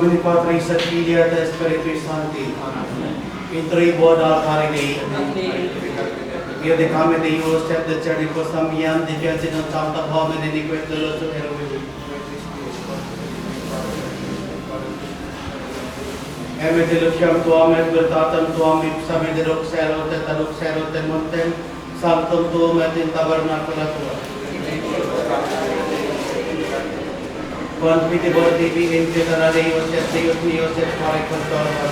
Domini Patris et Filii et Spiritui Sancti. Intribuo ad altare Dei. Io decame Deus et de cernicus ambiam defensi non sancta homine iniquet deluso eruvi. Emete luciam tuam et virtatem tuam ipsa vide luxerot et aluxerot et montem sanctum tuum et in tabernacula tua. Confitibor tibi impetara Deus et Deus mios et quare contorva.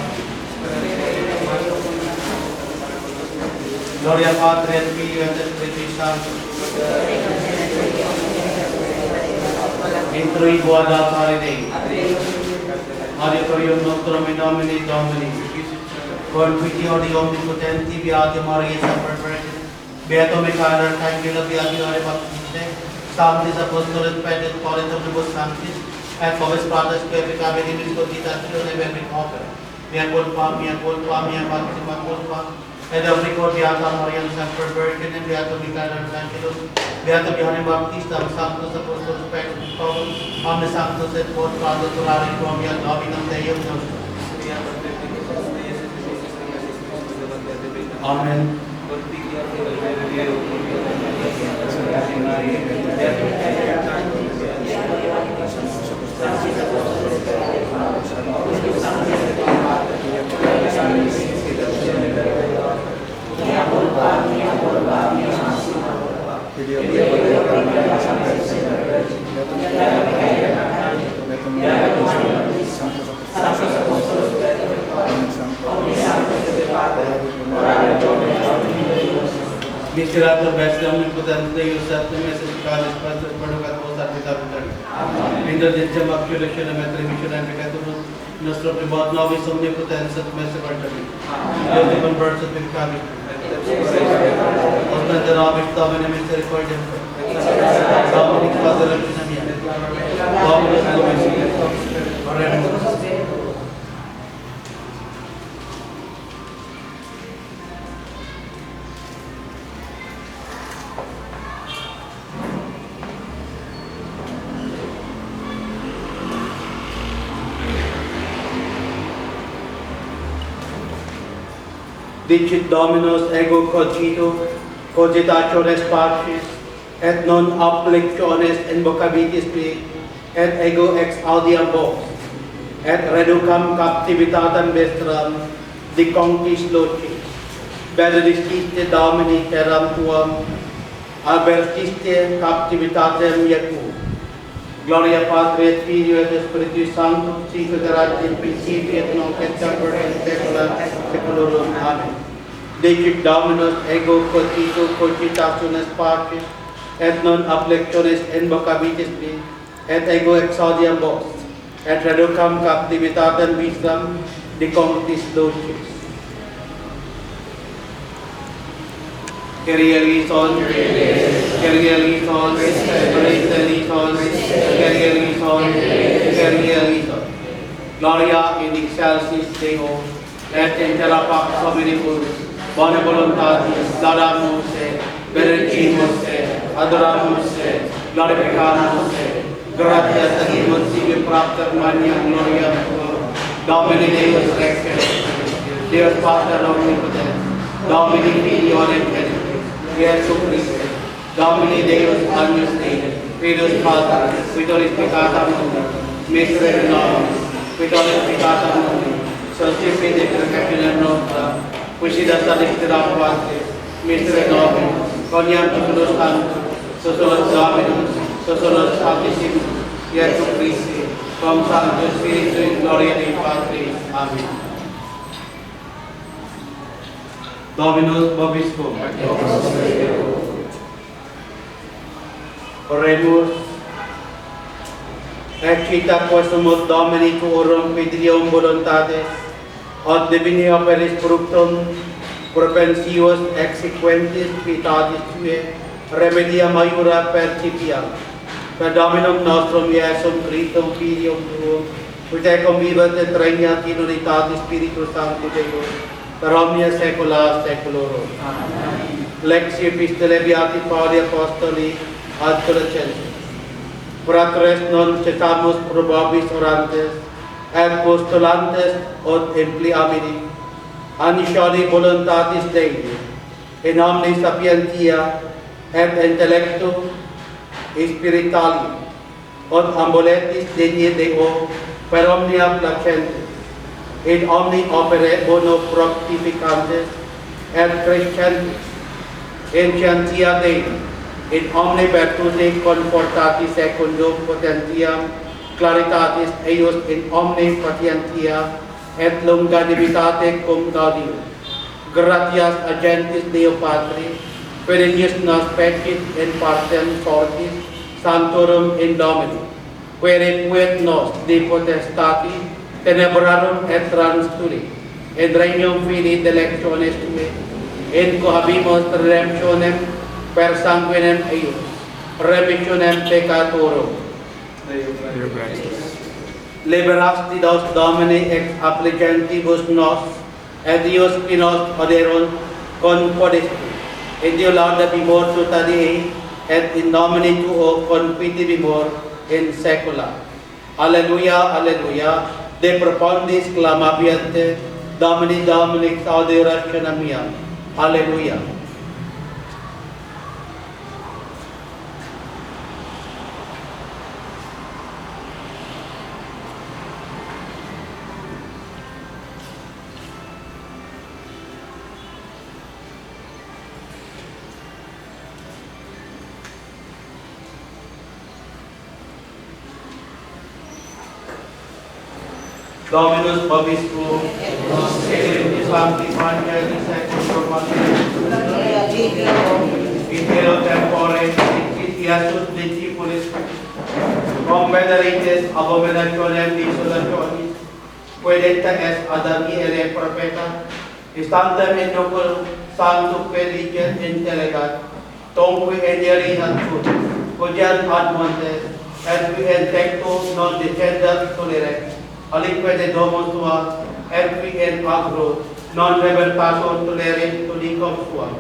Gloria Patri et Filii et Spiritui Sancti. Intribuo ad altare Dei. Adiutorium nostrum in nomine Domini. Confitio di omnipotenti beati Maria Semper Virgin. Beato Michael Arcangelo beati ore Baptiste. Sanctis Apostolis Pedis Politobus Sanctis. Et Fovis Fratres Pepica Venimis Cogitatione Verbit Opera. Mea culpa, mea maxima culpa. Et obliquo beata Maria Semper Virgin et beato Michael Arcangelo. Beato Johannes Baptista, Sanctus Apostolis Pedis Politobus. Omnes sanctus et quod fratres orare quomiat Dominum Deum nostrum. Amen. Misterator Best Omnipotent Deus Sanctum et Spiritus Pastor Perducat Vos Arbita Vitari. Indulgentiam Accurationem et Remissionem Peccatoribus nostro privat nobis omnipotens et messe Virtumi. Deus divin versus Vicari. Ostente nobis Domine Misericordiam. Domini Padre Regina mea. Dominus Domini. Oremus. Dicit Dominus ego cogito, cogitationes pacis, et non afflictiones invocabitis me, et ego ex audiam vos, et reducam captivitatem vestram, diconquis locis, benedictiste Domini terram tuam, avertiste captivitatem iecu. Gloria Patri et Filii et Spiritui Sanctum, sic et erat in principio et nunc et semper in saecula saeculorum. Amen. Dicit Dominus ego cogito cogitationes pacis, et non afflictiones invocabitis me, et ego exaudiam vos, et reducam captivitatem vistram, diconquis locis. Kyrie eleison, Kyrie eleison, Kyrie eleison, Kyrie eleison, Kyrie eleison. Gloria in excelsis Deo, et in terra pax hominibus, bona voluntatis, laudamus te, benedicimus te, adoramus te, glorificamus te, gratias agimus sibi propter maniam gloriam tuam, Domini Deus Rex, Deus Pater omnipotens, Domini Filio et Iesu Christe, Domini Deus agnus Dei, Fidus Pater, Vitoris peccata mundi, Miserere nobis, Vitoris peccata mundi, Solstice precatione nostra, Quisida salistera quates, Miserere nobis, Coniam titulus sanctum, Sosolus Dominus, Sosolus Altissimus, Iesu Christe, Cum Sanctus Spiritus in gloria Dei Patris. Amen. Dominus vobiscum. Oremus. Excita quesumus Domini tuorum quidrium voluntates, ad divini operis fructum propensius exequentis pitatis tue, remedia maiora percipiam. Per Dominum nostrum Iesum Christum Filium tuum, ut ecum vivat et regnat in unitate Spiritus Sancti Deus, per omnia saecula saeculorum. Amen. Lexi epistolae beati Pauli Apostoli ad Colossenses. Fratres non cessamus probabis orantes, et postulantes ut empleabili, anisioni voluntatis Dei, in omni sapientia et intellectu spirituali, ut ambuletis digni Deo per omnia placentes, in omni opere bono fructificantes et crescentis, in scientia Dei, in omni virtute confortati secundum potentiam claritatis eius in omni patientia et longanimitate cum gaudium. Gratias agentis Deo Patri, perenius nos pecit in partem sortis sanctorum in Domini, quere puet nos de potestati tenebrarum et transtuli, in regnum Filii delectionis Tue, in cohabimus redemptionem per sanguinem eius, remissionem peccatorum. Deo gratias. Liberasti nos Domini ex affligentibus nos, et Dios qui nos oderunt confodisti, in Deo laudabimur tuta Dei, et in nomine Tuo confitibimur in saecula. Alleluia, alleluia, de profundis clamabiente, Domini Domini audirationem mea. Alleluia. Dominus vobiscum, et sanctificatis secundum intero tempore, et Iesus discipulis, convenerites abominationem desolationis, quedenta est Adami ere profeta, istantem in nocul sanctum felicet intelegat, tonque eneriat sud, cudiant ad montes, et qui in tecto non descendat tolere, alique de domus tua, et qui in agro, non libertator tolerit tunicum suam.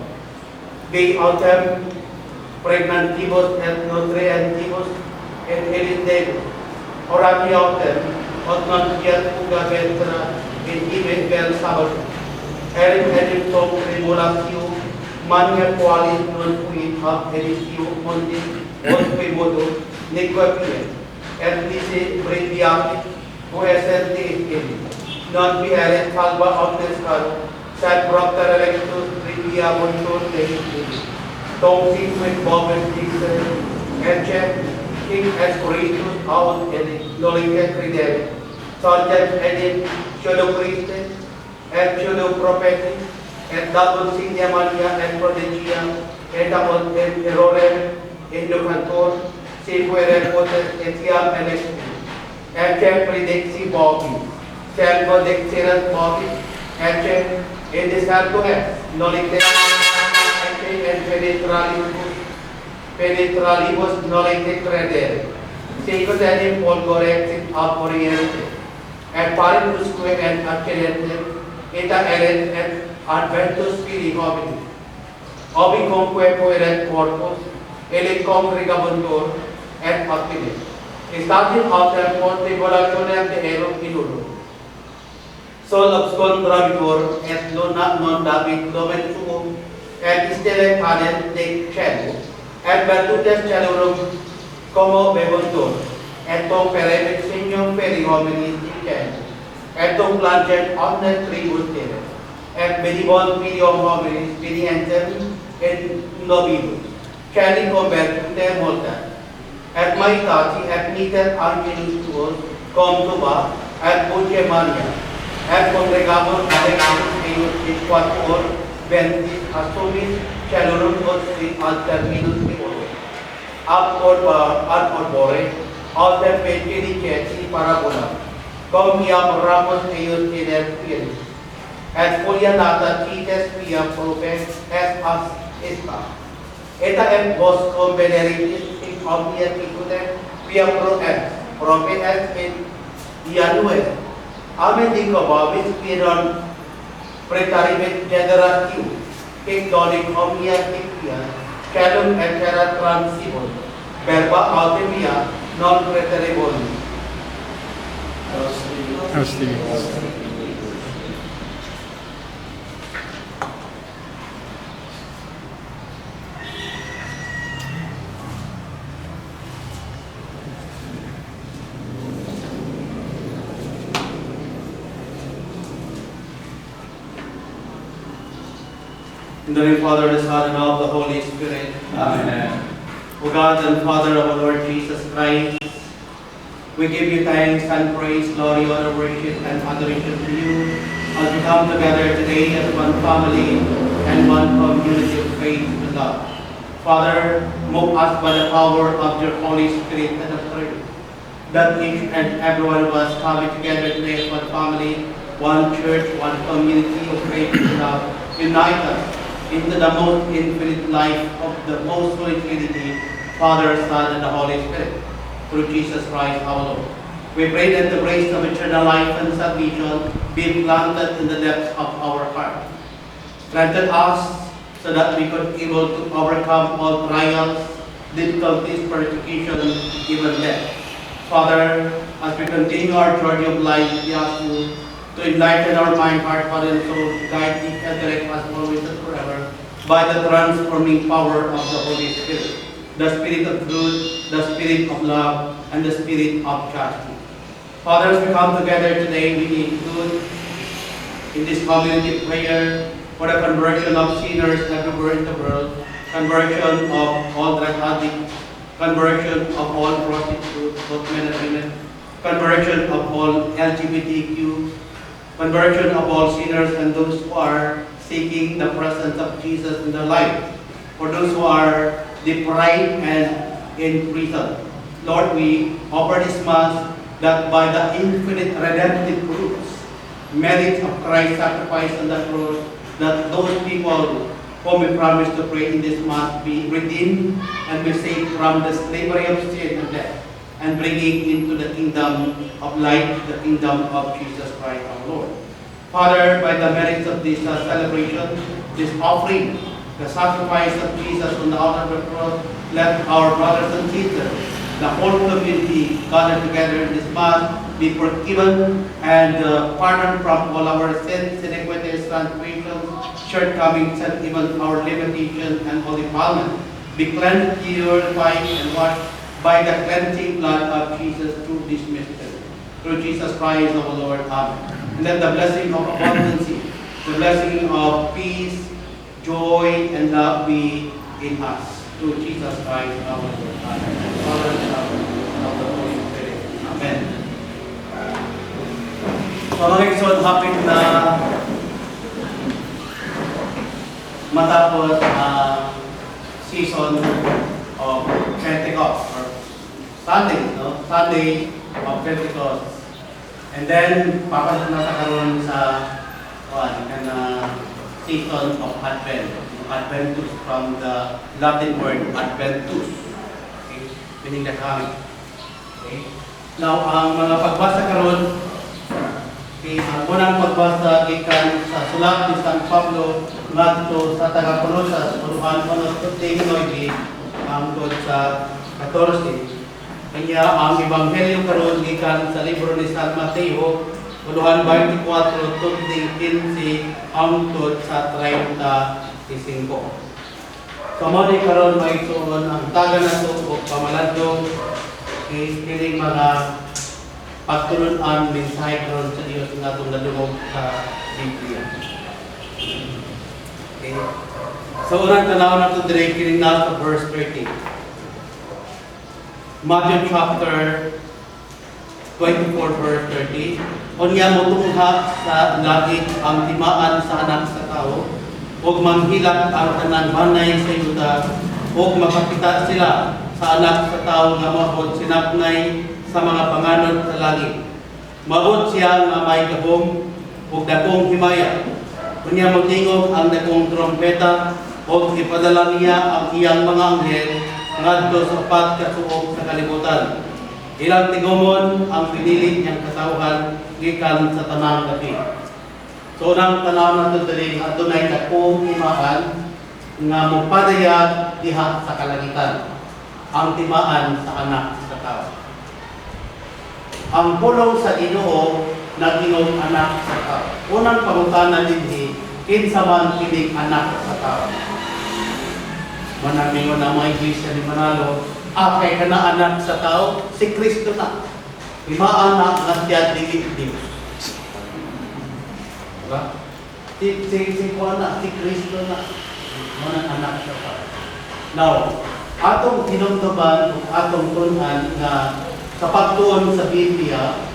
Dei autem pregnantibus et nutrientibus et elitebus, orati autem, ut non fiat fuga ventra in ibe vel sabatum. Erim enim tom trimulatio, mania qualis non fuit ab editio mundi, utque modo, neque pie, et lise breviatit, o essente in non vi erit salva omnes caro, sed propter electus trivia montur Dei, tom siquit bobis dixere, ecce, hic est Christus aut nolite credere, sargent enim pseudo Christe, et pseudo profeti, et dabut signa mania et prodigia, et abut in errorem inducantur, si puere potes etiam electum. Ecce predixi bovi, servo dexerat bovi, ecce indicerto est, nolite, ecce in penetralibus nolite credere, sicut enim polgorexit ab oriente, et paribusque et accidentem, ita erit et adventus Filii homini, obicumque pueret corpus, elit congregabuntur, et factibus. Statim autem tribulationem de erum illurum. Sol abscondrabitur et non David nomen suum, et stelle cadet de cielo, et virtutes celorum como bebuntur, et tom peremit signum peri hominis in cielo, et tom plangent omnes tribus terre, et benibont filium hominis vidientem in nobibus, celi convertute multa, et maitati et niter angelus tuos cum tuba et voce Maria, et congregabur alectus eius in quattuor ventis assumis celorum nostri ad terminus eolo. Ab orbore, autem petiri ceci parabola, cum iam ramos eius tener fielis, et folia nata cites pia prope est as esta. Eta et vos conveneritis omnia titutem via prope est in Ianues. Amen dico vobis piron pretaribet generatio, hic donic omnia tictia, celum et terra transibus, verba autem mia non preteribus. Stevie. In the name of the Father, the Son, and of the Holy Spirit. Amen. O God and Father of our Lord Jesus Christ, we give you thanks and praise, glory, honor, worship, and adoration to you as we come together today as one family and one community of faith and love. Father, move us by the power of your Holy Spirit and authority, that each and every one of us coming together today as one family, one church, one community of faith and love, unite us into the most infinite life of the most holy Trinity, Father, Son, and the Holy Spirit, through Jesus Christ our Lord. We pray that the grace of eternal life and salvation be planted in the depths of our heart. Granted us so that we could be able to overcome all trials, difficulties, persecution, even death. Father, as we continue our journey of life, we ask you to enlighten our mind, heart, body, and soul, guide, teach, and direct us always and forever by the transforming power of the Holy Spirit, the Spirit of truth, the Spirit of love, and the Spirit of chastity. Father, as we come together today, we include in this community prayer for the conversion of sinners everywhere in the world, conversion of all drug addicts, conversion of all prostitutes, both men and women, conversion of all LGBTQ, conversion of all sinners and those who are seeking the presence of Jesus in their life, for those who are deprived and in prison. Lord, we offer this Mass that by the infinite redemptive fruits, merits of Christ's sacrifice on the cross, that those people whom we promise to pray in this Mass be redeemed and be saved from the slavery of sin and death, and bringing into the kingdom of light, the kingdom of Jesus Christ our Lord. Father, by the merits of this celebration, this offering, the sacrifice of Jesus on the altar of the cross, let our brothers and sisters, the whole community gathered together in this Mass, be forgiven and pardoned from all our sins, iniquities, transgressions, shortcomings, and even our limitations and all defilement. Be cleansed, purified, and washed by the cleansing blood of Jesus through this mystery. Through Jesus Christ our Lord. Amen. And let the blessing of abundance, the blessing of peace, joy, and love be in us. Through Jesus Christ our Lord. Amen. Father, Son, of the Holy Spirit. Amen. So mga Ikson, hapit na matapos ang season of Pentecost, or Sunday, no? Sunday of Pentecost. And then, papasok na karoon sa season of Advent. Adventus from the Latin word Adventus. Okay? Meaning the coming. Okay? Now, ang mga pagbasa karoon, okay, ang unang pagbasa ikan sa sulat ni San Pablo ngadto sa taga-Colosas, uruhan 1:9 hangtod sa 14. Kanya ang ebanghelyo karon gikan sa libro ni San Mateo, uruhan 24 tubig 15 hangtod sa 35. So mo ni karon maigsoon ang taga nato o pamaladong kining mga pagtulon-an mensahe karon sa Dios nga atong nadungog sa Biblia. Okay. So unang tanaw nato dire kini nasa verse 13. Matthew chapter 24 verse 30. Unya motungha sa langit ang timaan sa anak sa tao, ug manghilak ang tanan manay sa yuta, ug makakita sila sa anak sa tao nga maabot sinapnay sa mga panganod sa langit. Maabot siya nga may gahom ug dakong himaya. Unya magtingog ang dakong trompeta ug ipadala niya ang iyang mga anghel ngadto sa upat ka suog sa kalibutan. Ilang tigomon ang pinili niyang katawhan gikan sa tanang gabi. So nang tanaw nato diri adunay dakong timaan nga mopadayag diha sa kalangitan, ang timaan sa anak sa tao. ang pulong sa Ginoo nagingog anak sa tao. Unang pangutana dinhi, kinsa man kining anak sa tao? Manamingon na mga iglesia ni Manalo, kay kana anak sa tao, si Kristo na. Imaan na ang tiyan dili Dios. Diba? Si Kristo na. Mga anak sa tao. Now, atong kinumtuban, atong tunan na sa pagtuon sa Biblia,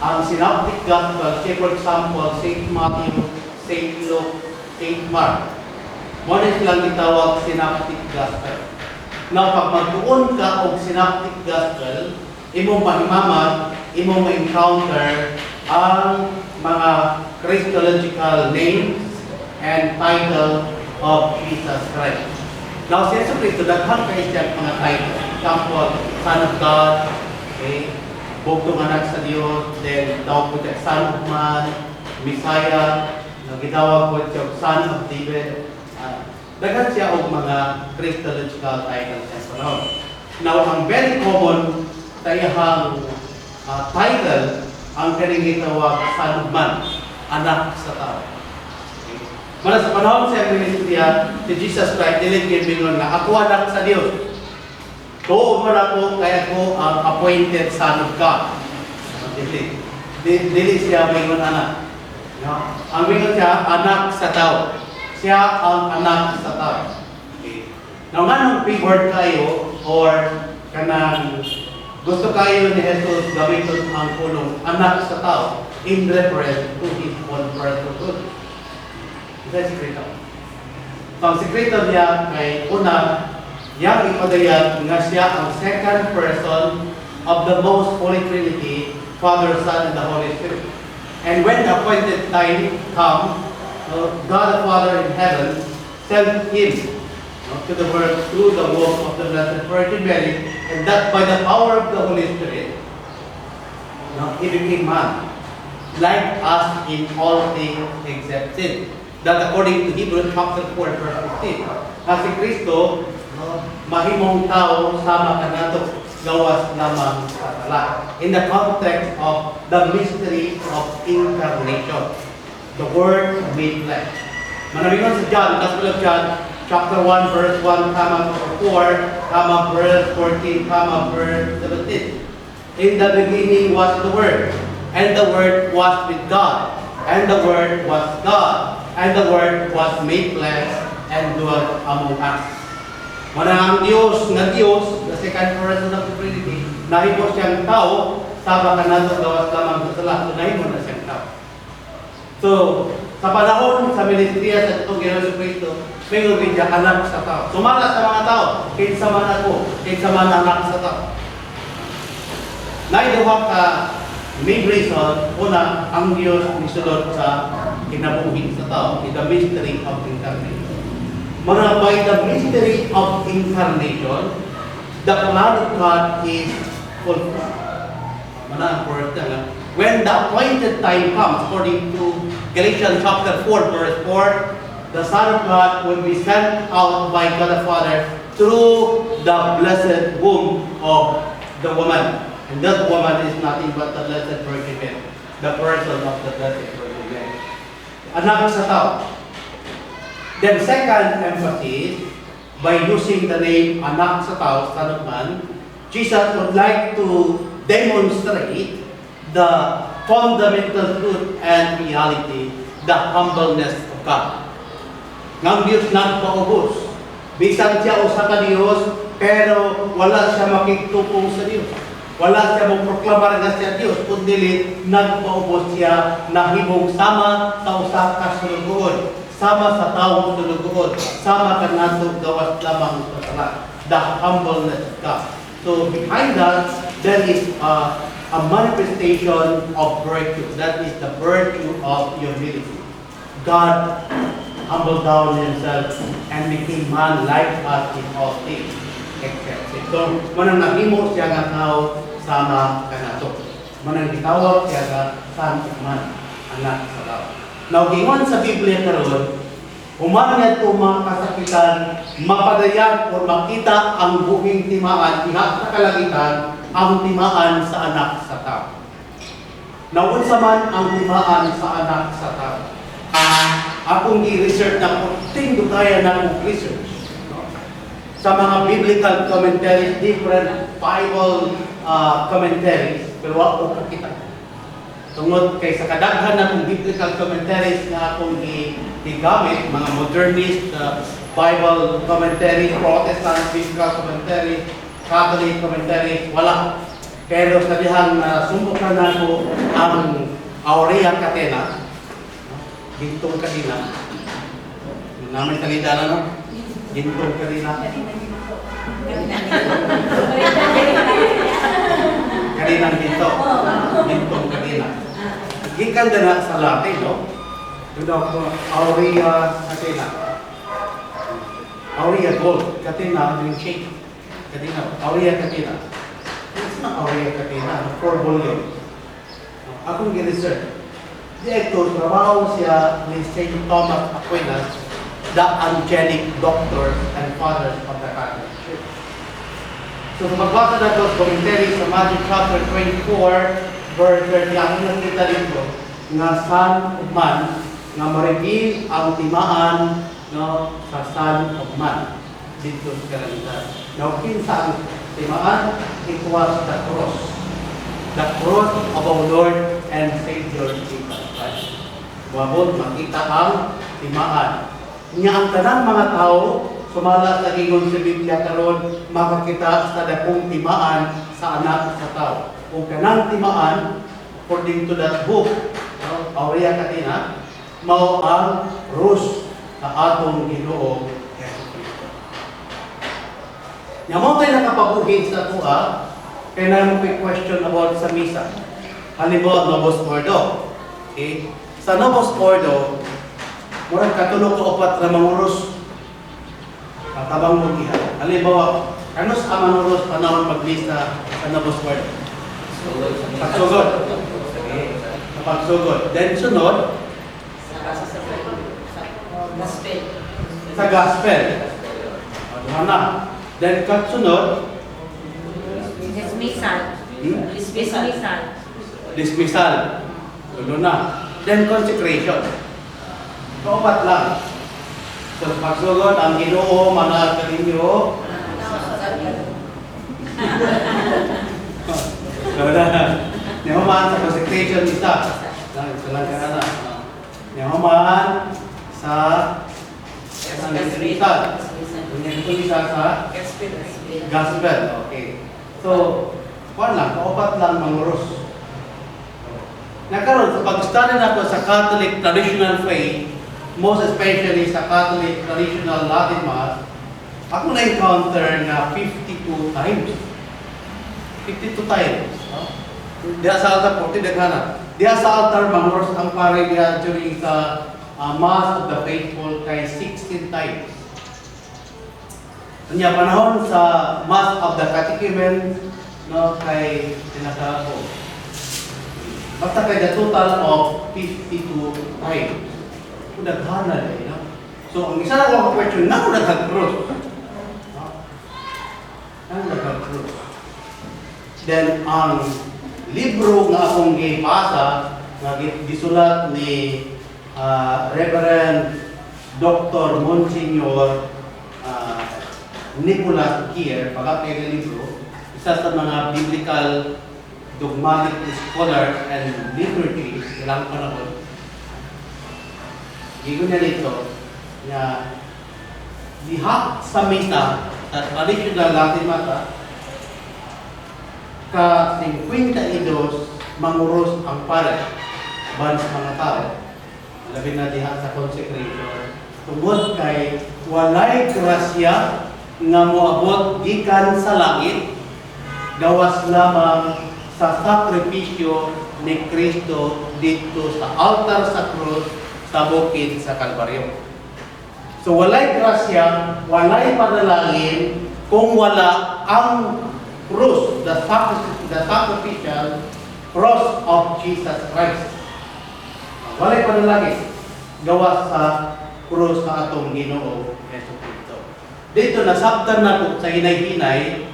ang synoptic gospel, say for example, St. Matthew, St. Luke, St. Mark, mo na silang gitawag synoptic gospel. Now, pag magtuon ka og synoptic gospel, imong mahimamat, imong ma-encounter ang mga Christological names and title of Jesus Christ. Now, si Jesus Cristo, daghang kayo siyang mga title. Example, Son of God, okay? Bugtong anak sa Diyos, then tawag po siya Son of Man, Messiah, gitawag po siya Son of David. Daghan siya og mga Christological titles sa panahon. Now, ang very common tayahang title, ang kaning gitawag Son of Man, anak sa tao. Okay. Mula sa panahon sa ministriya, si Jesus Christ, dili kinbingon nga, ako anak sa Diyos. Tuo man ako, kaya ko ang appointed Son of God. Dili siya bingon anak. No? Ang bingon siya, anak sa tao. Siya ang anak sa tao. Okay. Now, nga favored kayo, or kanang gusto kayo ni Jesus gamiton ang pulong anak sa tao in reference to his own personhood. Ito ang sikreto. So, ang sikreto niya kay una, yang ipadayag nga siya ang second person of the most Holy Trinity, Father, Son, and the Holy Spirit. And when the appointed time comes, God the Father in heaven sent him to the world through the womb of the Blessed Virgin Mary, and that by the power of the Holy Spirit, he became man, like us in all things except sin. That according to Hebrews chapter 4, verse 15, na si Kristo, mahimong tao sama kanato gawas lamang sa sala. In the context of the mystery of incarnation, the Word made flesh. Manamingon sa John, Gospel of John, chapter 1, verse 1, comma 4, comma verse 14, comma verse 17. In the beginning was the Word, and the Word was with God, and the Word was God, and the Word was made flesh and dwelt among us. Manang Diyos, the second person of the Trinity, nahimo siyang tao, sama ka nato gawas lamang sa sala, nahimo na siyang tao. So, sa panahon sa ministriya sa itong Ginoong Kristo, may ubig siya anak sa tao. Sumala sa mga tao, kinsa man ako, kinsa man anak sa tao. Naiduwa ka main reason, una, ang Diyos misulod sa kinabuhi sa tao, in the mystery of incarnation. Mga by the mystery of incarnation, the plan of God is fulfilled. When the appointed time comes, according to Galatians chapter 4, verse 4, the Son of God will be sent out by God the Father through the blessed womb of the woman. And that woman is nothing but the Blessed Virgin Mary, the person of the Blessed Virgin Mary. Anak sa tao. Then second emphasis, by using the name anak sa tao, Son of Man, Jesus would like to demonstrate the fundamental truth and reality, the humbleness of God. Ng Diyos nagpaubos. Bisan siya usa ka Diyos, pero wala siya makikitupong sa Diyos. Wala siya magproklamar nga siya Diyos, kundi nagpaubos siya na himong sama sa usa ka sulugoon. Sama sa taong sulugoon, sama ka nato gawas lamang sa sala. The humbleness of God. So behind that, there is a manifestation of virtue. That is the virtue of humility. God humbled down himself and became man like us in all things, except sin. So, manang nahimo siya nga tao, sama ka nato. Manang gitawag siya nga son of man, anak sa tao. Now, gingon sa Biblia karon, human nga ito mga kasakitan, mapadayan o makita ang buhing timaan, iha sa kalagitan, ang timaan sa anak sa tao. na unsa man ang timaan sa anak sa tao. Akong gi-research na kung dugaya na akong research. No? Sa mga biblical commentaries, different Bible commentaries, pero wala ko kakita. Tungod kay sa kadaghan na akong biblical commentaries na akong gigamit, mga modernist Bible commentaries, Protestant biblical commentaries, Catholic commentaries, wala. Pero sa dihang sumbukan na ko ang Aurea Catena, Gintong Kadina. Namin salita na, no? Gintong Kadina. Kadinang ginto. Gintong Kadina. Gikan na sa Latin, no? Ito ko, Aurea Catena. Aurea Gold. Catena, yung shake. Kadina. Aurea Catena. It's not Aurea Catena. 4 volume. Akong gi-research. Ito, trabaho siya ni St. Thomas Aquinas, the angelic doctor and father of the Catholic Church. So, sa magbasa na ito, commentary sa Matthew chapter 24, verse 30, ang nakita dito, nga Son of Man, nga ma-reveal ang timaan no, sa Son of Man dito sa kalangitan. Now, kinsa ang timaan? It was the cross. The cross of our Lord and Savior Jesus Christ. Wabot makita ang timaan. Nya ang tanang mga tao sumala sa ingon sa Biblia karon makakita sa dakong timaan sa anak sa tao. Kung kanang timaan according to that book, Aurea Catena, mao ang krus sa atong Ginoo Hesus Kristo. Nya mo tayo nakapabuhi sa tuwa. Kaya na mo question about sa misa. Halimbawa, Novus Ordo. Okay? Sa Novus Ordo, murag katulog ko upat na manguros. Katabang mo gihan. Halimbawa, kanos ang manguros panahon maglista sa Novus Ordo? Pagsugod. Okay. Pagsugod. Then sunod, sa Gospel. Ano? Then katsunod, Dismissal. Dismissal. Dismissal. Tulo na. Then consecration. Kaupat lang. So pagsugod, ang Ginoo manal ka ninyo. Niyaman sa consecration isa. Salang ka na. Niyaman sa dismissal. Niyaman isa sa gospel. Okay. So, kuwan lang, kaupat lang manguros. Nagkaroon, sa pag-study nato sa Catholic traditional faith, most especially sa Catholic traditional Latin Mass, ako na-encounter na 52 times. 52 times. No? Diya sa altar, 40 daghana. Diya sa altar, manguros ang pare diya during sa Mass of the Faithful kay 16 times. Kanya panahon sa Mass of the Catechumen, no, kay tinatawag. Basta kay the total of 52 times. Kudaghana rin, no? So, ang isa na ko question, na ko nagag-cross. Na nagag-cross. Then, ang libro nga akong gipasa, nga gisulat ni Reverend Dr. Monsignor Nicholas Kier, pagkakay ng libro, isa sa mga biblical dogmatic scholars and liturgy ilang panahon. Gigo niya dito, na diha sa misa sa traditional Latin Mass, ka 52 manguros ang pare ban sa mga tao. Labi na diha sa consecration. Tungod kay walay grasya nga moabot gikan sa langit, gawas lamang sa sakripisyo ni Kristo dito sa altar sa krus sa bukid sa Kalbaryo. So walay grasya, walay panalangin kung wala ang krus, the sacrificial cross of Jesus Christ. Walay panalangin gawas sa krus sa atong Ginoo Hesus Kristo. Dito nasabtan nato sa hinay-hinay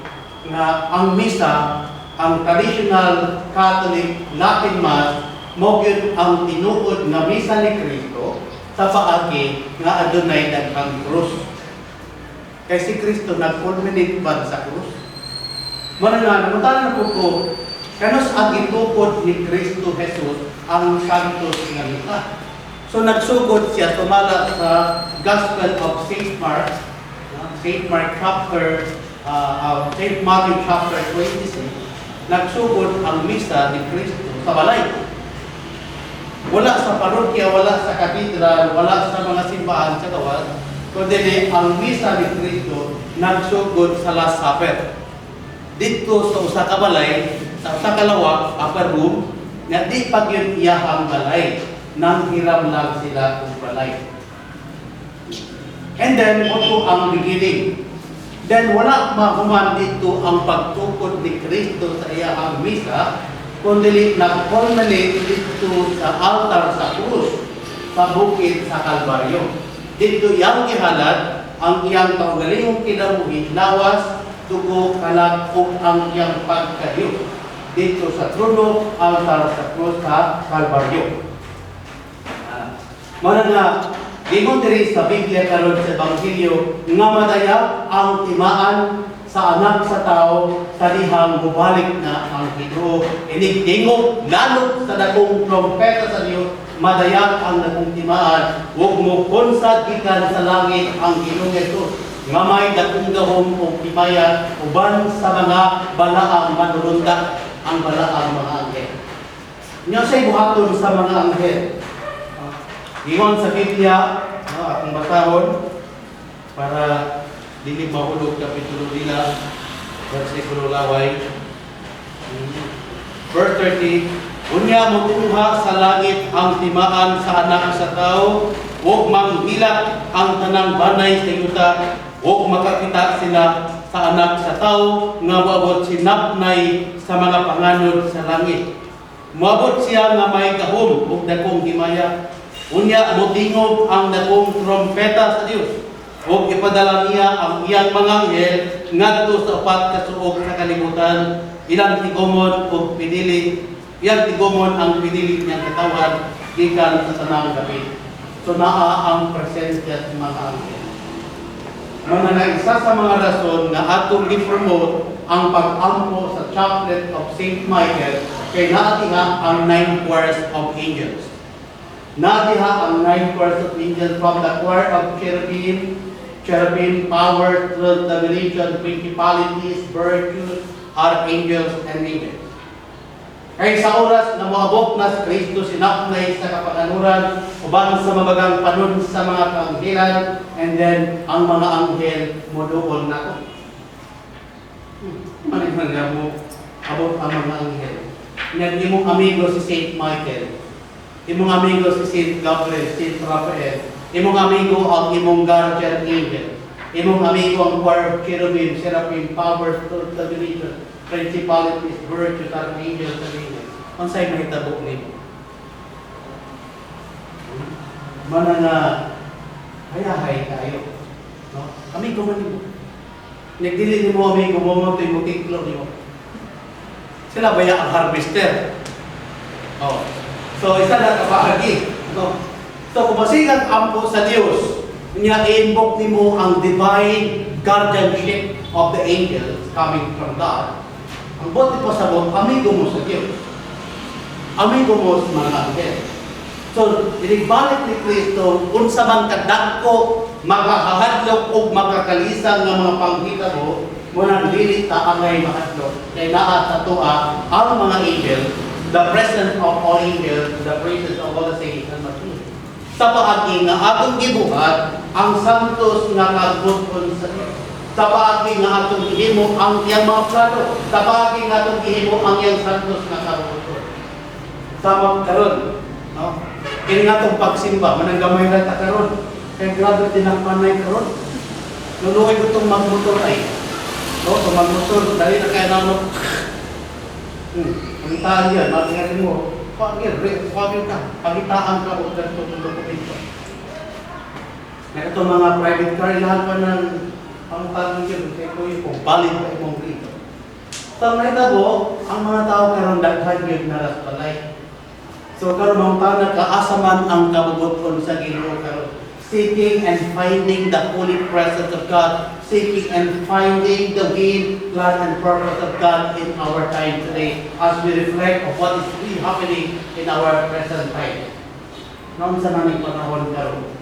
nga ang misa, ang traditional Catholic Latin Mass mo gyud ang tinuod nga misa ni Kristo sa paagi nga adunay daghang krus. Kay si Kristo nag-culminate ba sa krus? Muna nga, namutanan ko ko, kanos ang itukod ni Kristo Jesus ang santos nga misa. So nagsugod siya, tumala sa Gospel of St. Mark, St. Mark chapter, St. Matthew chapter 26, nagsugod ang misa ni Kristo sa balay. Wala sa parokya, wala sa katedral, wala sa mga simbahan sa gawas, kundi ang misa ni Kristo nagsugod sa Last Supper. Dito sa usa ka balay, sa usa ka lawak, upper room, nga di pag yun iyahang balay, nang hiram lang sila kung balay. And then, ito ang beginning. Then, wala mahuman dito ang pagtukod ni Kristo sa iyahang misa, kundi nag-culminate dito sa altar sa krus, sa bukid sa Kalbaryo. Dito iyang gihalad ang iyang kaugalingong kinabuhi, lawas, dugo, kalag, ug ang iyang pagkahiyo. Dito sa trono, altar sa krus sa Kalbaryo. Mara nga, gingon diri sa Biblia karon sa Ebanghelyo nga madaya ang timaan sa anak sa tao sa dihang mubalik na ang Ginoo. Inigdingog lalo sa dakong trompeta sa Dios, madayag ang dakong timaan. Huwag mo konsad gikan sa langit ang Ginoo Hesus. Nga may dakong gahom o himaya uban sa mga balaang manulundak, ang balaang mga anghel. Niya siya'y buhaton sa mga anghel. Gingon sa Biblia, akong basahon para dili mahulog kapitulo nila, versikulo laway. Verse 30, unya mo kuha sa langit ang timaan sa anak sa tao, huwag manghilak ang tanang banay sa yuta, huwag makakita sila sa anak sa tao, nga wabot sinapnay sa mga panganod sa langit. Muabot siya nga may gahom ug dakong himaya. Unya mo tingog ang dakong trompeta sa Dios. O ipadala niya ang iyang mga anghel ngadto sa upat ka suog sa kalibutan, ilang tigomon o pinili, iyang tigomon ang pinili niyang katawan gikan sa tanang gabi. So naa ang presensya sa mga anghel. Mga na isa sa mga rason nga atong i-promote ang pag-ampo sa chaplet of St. Michael kay naatiha ang 9 choirs of angels. Naatiha ang 9 choirs of angels from the choir of cherubim, powers, domination, principalities, virtues, archangels, and angels. Kaya sa oras na moabot na si Kristo sinapnay sa kapaganuran, uban sa mabagang panon sa mga kaanghelan, and then ang mga anghel moduol na ko. Maniman nga mo, abot ang mga anghel. Yan imong amigo si St. Michael, imong amigo si St. Gabriel, St. Raphael, imong amigo ang imong guardian angel. Imong amigo ang choir of cherubim, seraphim, powers, domination, principalities, virtues, archangels, and angels. Unsay mahitabo nimo? Mana nga hayahay kayo. No? Amigo man nimo. Nagdili nimo amigo mo toy mo tiklo nimo. Sila baya ang harvester. Oh. So isa na kabahagi, no? So, kung masigang ampo sa Diyos, niya i-invoke nimo ang divine guardianship of the angels coming from God. Ang bote pa sa mo, amigo mo sa Diyos. Amigo mo sa mga anghel. So, inibalik ni Kristo, unsa man kadagko, makahadlok o makakalisang ng mga panghita mo, munang dili ta angay mahadlok. Kaya naa sa tua ang mga angel, the presence of all angels, the praises of all the saints and machines. Sa paagi nga atong gibuhat ang santos nga nagbuton sa Dios. Sa paagi nga atong gihimo ang iyang mga plano. Sa paagi nga atong gihimo ang iyang santos nga kabuton. Sa karon, no? Kini nga atong pagsimba, manang gamay ra ta karon. Kay grabe din ang panay karon. Nuloy ko tong magmotor ay. No, tong magmotor dali na kay namo. Ang tahan matingatin mo. Pagir ka, pagitaan ka o ganito ng dokumento. Na ito mga private car, lahat pa ng pangtangin yun, kaya ko yung valid pa imong rito. Sa mga tabo, ang mga tao karon daghan gyud naras balay. So karon mga tao nagkaasaman ang kabubuton sa Ginoo karon. Seeking and finding the holy presence of God, seeking and finding the will, plan, and purpose of God in our time today as we reflect on what is really happening in our present time. Noon sa naning panahon karon.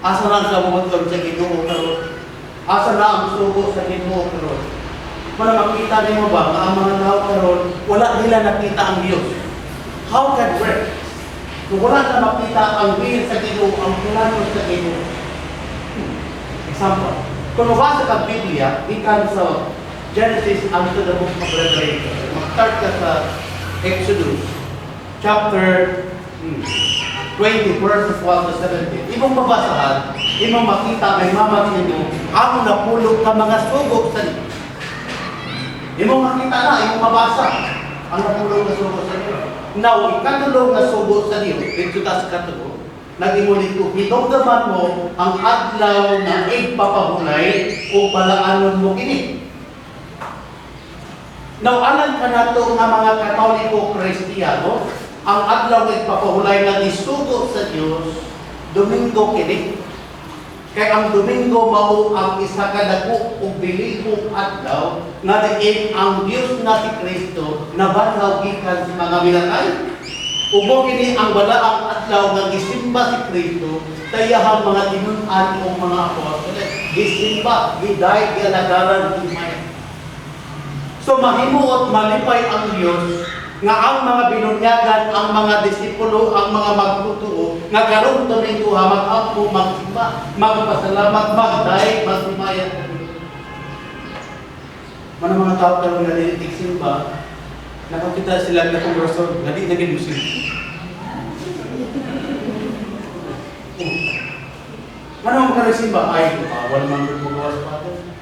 Asa na ang kabubuton sa Ginoo karon? Asa na ang sugo sa Ginoo karon? Para makita niyo ba ang mga tao karon wala nila nakita ang Diyos. How can work? Kung wala na makita ang will sa Ginoo, ang plano sa Ginoo. Example, kung mabasa ka Biblia, ikan sa Genesis unto the book of Revelation. Mag-start ka sa Exodus, chapter 20, verses 1 to 17. Ibang mabasahan, ibang makita, may mamagin mo, ang napulog ka mga sugok sa Diyos. Ibang makita na, ibang mabasa, ang napulog na sugok sa Diyos. Now, ikatulong na subo sa Diyo, dito ta sa katulong, nag-imulit ko, hinugdaman mo ang adlaw na igpapahulay o palaanon mo kini. Now, alam ka na ito nga mga Katoliko Kristiyano, ang adlaw na igpapahulay na isugo sa Diyos, Domingo kini. Kaya ang Domingo mao ang isa ka dako o bilibong adlaw nga diin ang Dios nga si Kristo nabanhaw gikan sa mga minatay. Ubo kini ang balaang adlaw nga gisimba si Kristo tayahang mga tinun-an o mga apostoles. Gisimba, giday, gialagaran, gimay. So mahimuot malipay ang Dios nga ang mga binunyagan, ang mga disipulo, ang mga magtutoo, nga karon Domingo ha mag-apo, magsimba, magpasalamat, magday, magsimayan. Mga mga tao karon nga dili simba, nakakita sila na kung rason, nga di naging Muslim. Ano ang mga simba? Ay, wala man gud magawas pa ito.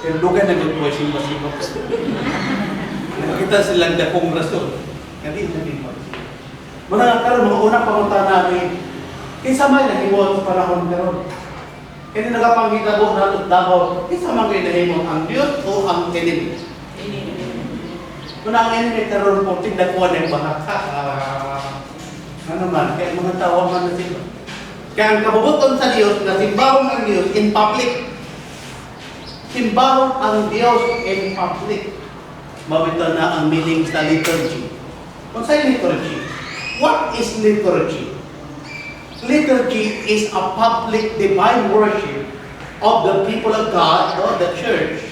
Pero lugan na gud ko simba-simba. Nakita silang dakong rason. Hindi naging Muslim. Muna karon mga unang pangunta namin, kinsa may nahimuot sa panahon karon. Kini nagapanghitabo nato Davao, kinsa man kay nahimong ang Dios o ang enemy? Muna ang enemy karon po tigdakuan ng bahaka. Ano man, kaya mga tao man na sila. Kaya ang kabubuton sa Diyos na simbahon ang Diyos in public. Simbahon ang Diyos in public. Mabito na ang meaning sa liturgy. Kung sa'yo liturgy, what is liturgy? Liturgy is a public divine worship of the people of God, or the church,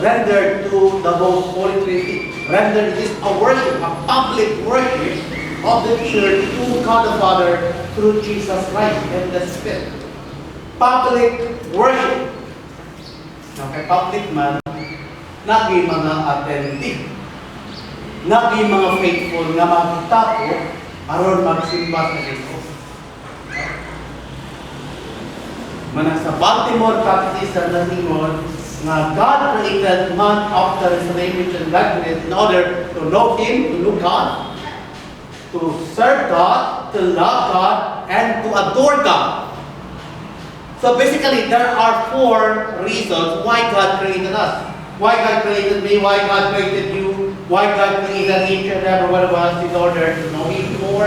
rendered to the most holy Trinity. Rendered is a worship, a public worship of the church to God the Father through Jesus Christ and the Spirit. Public worship. Now, kay public man, nagi mga attendee, nagi mga faithful nga magtapo aron magsimba sa Ginoo. Mana sa Baltimore Catechism na ingon nga God created man after his image and likeness in order to know Him, to know God, to serve God, to love God, and to adore God. So basically, there are 4 reasons why God created us. Why God created me, why God created you, why God created each and every one of us in order to know Him more,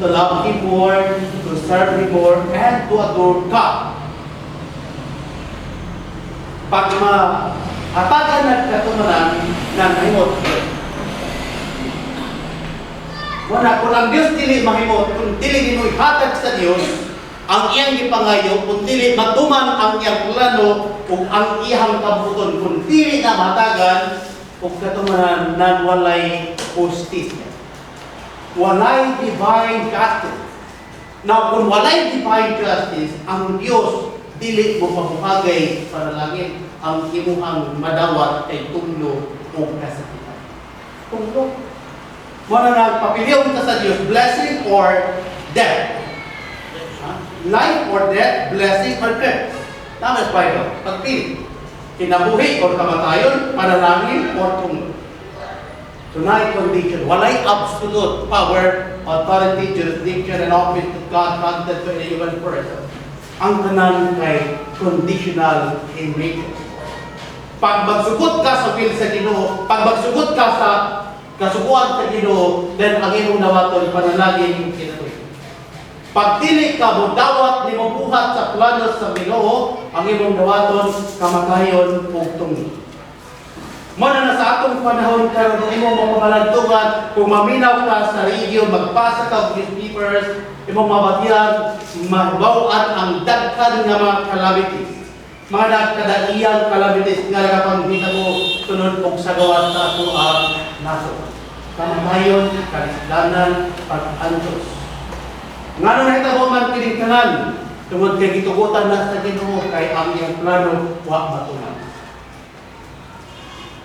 to love Him more, to serve Him more, and to adore God. Pag hatagan na katumanan ng mahimot, muna, kung ang Diyos dili mahimot, kung dili gino'y hatag sa Diyos, ang iyang gipangayo, kung dili matuman ang iyang plano, kung ang iyang kabuton, kung dili na matagan, kung katumanan ng walay justisya. Walay divine justice. Now, kung walay divine justice, ang Diyos dili mo pabuhagay sa langit ang imuhang madawat kay tunglo o kasakitan. Tunglo. Muna nagpapiliw ka sa Diyos, blessing or death. Life or death, blessing or curse. Tama sa Bible. Pagpili. Kinabuhi or kamatayon, panalangin or tunglo. Tonight condition. Walay absolute power, authority, jurisdiction, and office that God granted to a human person. Ang tanan kay conditional in nature. Pag magsugot ka sa will sa Ginoo, pag magsugot ka sa kasuguan sa Ginoo, then ang imong dawaton panalangin kinabuhi. Pag dili ka modawat ni buhat sa plano sa Ginoo, ang imong dawaton kamakayon ug tungi. Muna na sa atong panahon karon kung imong mapamalantungan, kung maminaw ka sa radio, magbasa ka og newspapers, imong mabatian, mabawan ang daghan nga mga calamities. Mga nagkadaiyang calamities nga nagapangita mo sunod og sagawan sa ato ang naso. Kamatayon, karisdanan, pag-antos. Nga nung nakita mo man kining tanan, tungod kay gitugutan na sa Ginoo kay ang iyang plano wa matuman.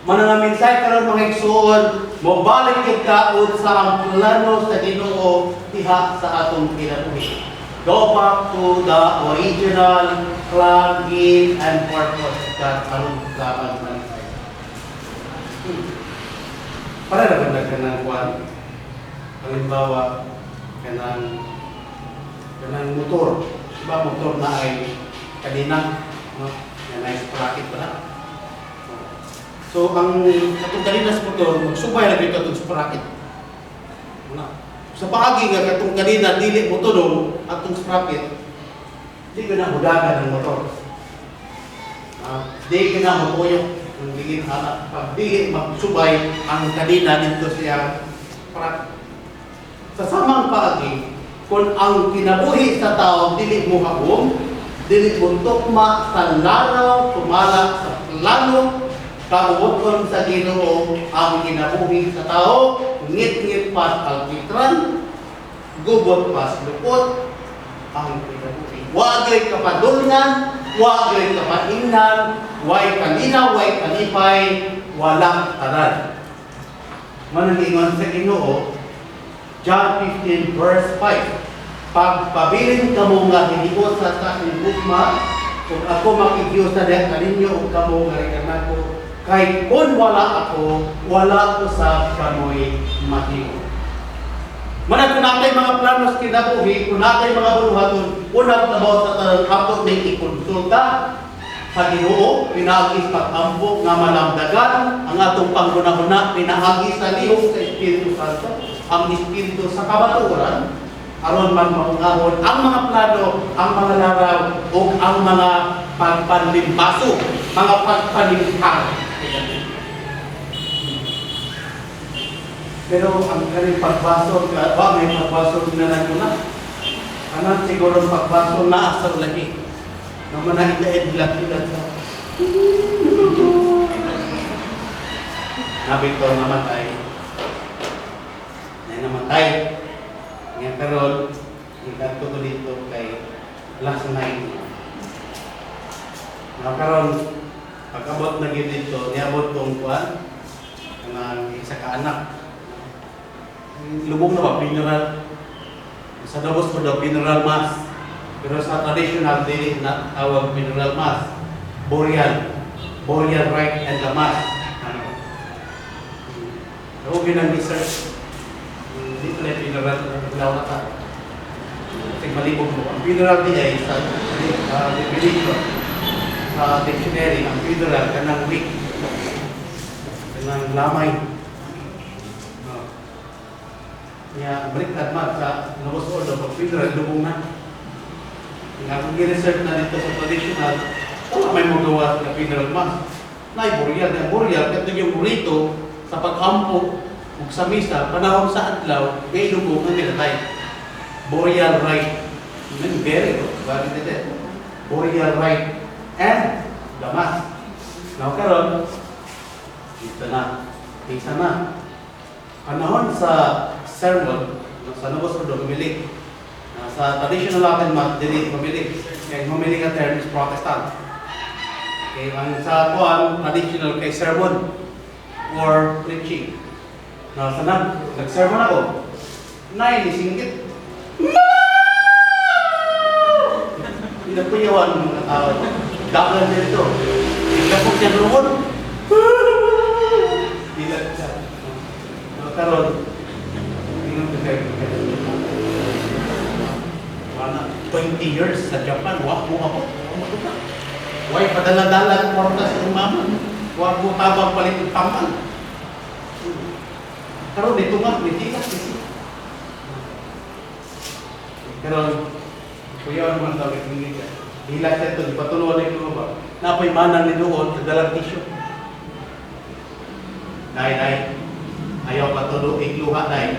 Manang minsay karon mga igsuon, mobalik yung kaod sa ang plano sa Ginoo diha sa atong kinabuhi. Go back to the original plan, aim, and purpose that aron sa pagmanisay. Para na ba kanang kwan? Halimbawa, kanang motor. Diba motor na ay kanina, no? Yan ay sprocket pa na. So, ang katong kanina sa motor, magsubay lang ito itong sprocket. Sa paagi nga katong kanina, dili mo tulong atong sprocket, di ka na hudagan ng motor. Di ka na mapuyok ng digin anak. Pag di magsubay ang kanina dito siya sprocket. Sa samang paagi, kung ang kinabuhi sa tao, dili mo habong, dili mo tukma sa laraw, tumala sa plano, kabubuton sa Ginoo ang kinabuhi sa tao, ngit-ngit pas alpitran, gubot pas lupot, ang kinabuhi. Wagay kapadulngan, wagay kapaingnan, way kanina, way kanipay, walang tanan. Manalingon sa Ginoo, John 15 verse 5. Pagpabilin kamo nga hinibot sa aking gugma, kung ako makikiusa diha kaninyo ug kamo nga rekan ko, kay kung wala ako, wala usab kamoy mahimo. Manang kung natay mga planos kinabuhi, kung natay mga buluhaton, unang trabaho sa tanang hapon may ikonsulta sa Ginoo, pinaagis pag-ambok nga malamdagan, ang atong panggunahuna, pinaagis sa lihok sa Espiritu Santo, ang Espiritu sa kabaturan, aron man maungahon ang mga plano, ang mga laraw, o ang mga pagpanlimbaso, mga pagpanlimhang. Pero ang kaning pagbasol, may pagbasol na lang na. Anan siguro pagbasol na asal lagi. Naman na idaid-ilag sa. Nabito namatay. Namatay. Ngayon karon, ikanto ko dito kay last night. Karon, pag-abot na gid dito, niabot tong kuan ng isa ka anak. Lubong na ba funeral? Sa Davos ko daw funeral mass. Pero sa traditional dili na tawag funeral mass. Burial rite and the mass. Ano ginang research? Hindi pala funeral na ta. Kasi malibog mo. Ang funeral niya ay sa definition. Sa dictionary, ang funeral kanang week. Kanang lamay. Kaya baliktad man sa Novos Ordo, pag funeral, lubong na. Kaya kung i-research na dito sa traditional, wala may magawa sa funeral mass. Na burial, ito yung rito sa pag-ampo ug sa misa, panahon sa adlaw, may lubong ang nilatay. Burial rite. Very good. Bakit ito? Burial rite and the mass. Now karon, dito na. Isa na. Panahon sa sermon, sa Novos Ordo, pumili. Sa traditional Latin math, dili pumili. Kaya pumili ka term is Protestant. Okay, ang sa kuan, traditional kay sermon or preaching. Sana, nag-sermon ako. Singgit. Pinapuyawan ng mga tao. Dagan dito. Kapag siya noon, dilat siya. Karon, 20 years sa Japan, wak mo ako. Why padala-dala ang porta sa mama? Huwag mo tabang palit ng taman. Karon dito nga, may tikas kasi. Karon, kuya naman tawag ng tikas. Hila siya ito, ipatulungan na ito ba? Napay manang ni doon, nagdalang tissue. Day, ayaw patuloy, ikluha, day.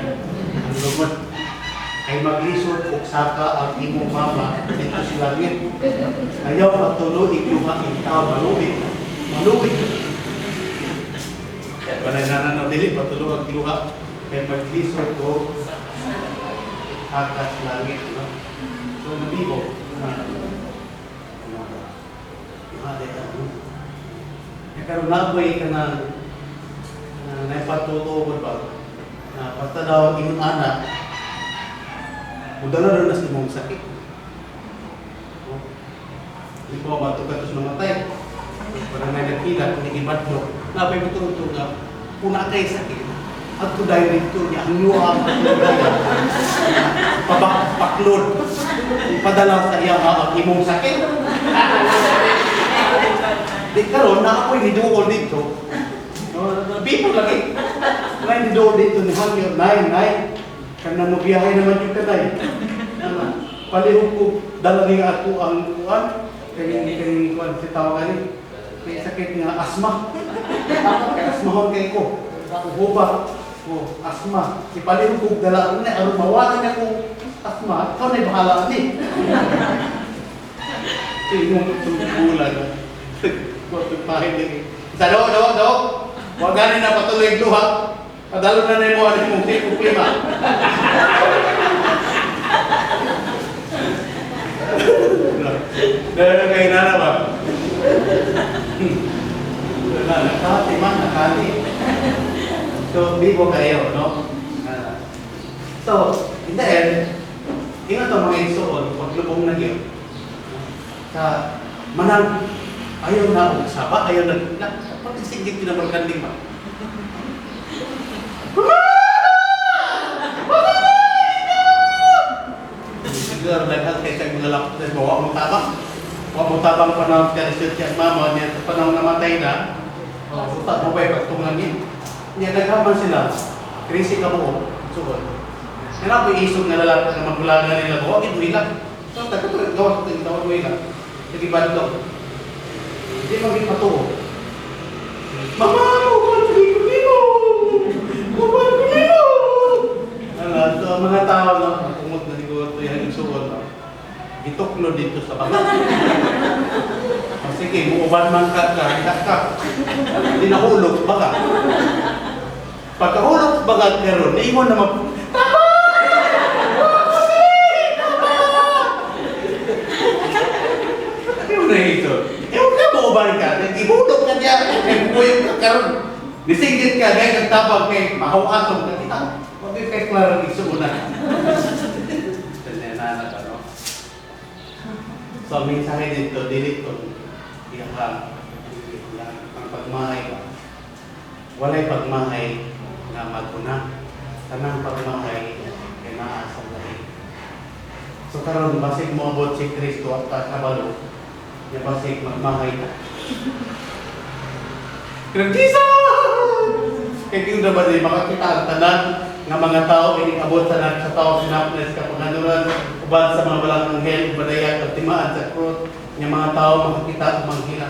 Ang lumot, ay maglisod o saka ang imong mama dito si langit. Ayaw patuloy, ikluha, ikaw, maluwit. Maluwit. Kaya nananaw, dili, patuloy, ikluha. Kaya maglisod o saka sa langit. No? So, nabibo. Karon naboy ka na naipatutuod ba na basta daw imong anak mudala na sa imong sakit. Di ba matukatos na matay? Para may nagkita kung ibadlo napay mutulog nga puna kay sakit at to director niya ang yuwa paklod ipadala sa iya ang imong sakit. Di karon na ako'y niduol dito. People lagi. Nay niduol dito ni Hangyo. Nay. Kana mo biyahe naman yung kanay. Palihog ko dala niya ako ang kuwan. Kaya kuwan si tawagan may sakit nga asma. Kaya asmahon kay ko. Uhuba. Asma. Si palihog ko dala ko na. Aron mawalan ako asma. Ikaw na'y bahala ni. Tingong bulan. Pahit din. Isa do. Huwag ganin na patuloy luha. Padalo na na mo ano mong tipo klima. Dahil kayo na ba? Nakati man, nakati. So, bibo kayo, no? So, in the end, ingat ang mga isuon, paglubong na yun. Sa manang ayaw na ako saba, ayaw na pagkasigit ko na magkanding ba? Siguro dahil kayo sa mga lalakot na huwag mo tabang. Huwag mo tabang panahon ka na siya mama niya sa panahon namatay na. Utak mo ba yung pagtungangin? Niya nagkaman sila, krisi ka mo, suot. Kaya po isog na lalakot na magulagan nila, huwag ito ilang. So, tagatuloy, gawas ito, gawin mo ilang. Sige ba ito? Hindi maging patuo. Mama! Kukuhan sa libo! Kukuhan sa libo! So, ang mga tao na kumot na siguro ito yung suwon. Ituklo dito sa bagat. Sige, muuban man ka, hindi nahulog baga. Pagkahulog baga karon, iwan na Tama! Ano na ito? Uban ka, ihulog ka niya, buyog ka karon. Nisinggit ka, dahil nagtabag kay mahawason ka kita. Huwag yung kay klaro isuunan. Tanyanan ka, no? So, ang mensahe dito, dilito, ang pagmahay ka. Walay pagmahay na maguna. Tanang pagmahay ay maasang lahi. So, karon basig mo abot si Kristo at kakabalo. Yung basig magmahay na. Jesus! Kaya yung naman ay makakita ang tanan ng mga tao inikabot sa tao sinapnes kapanganuran uban sa mga balang anghel ubadaya at timaan sa krut yung mga tao makakita at manghila.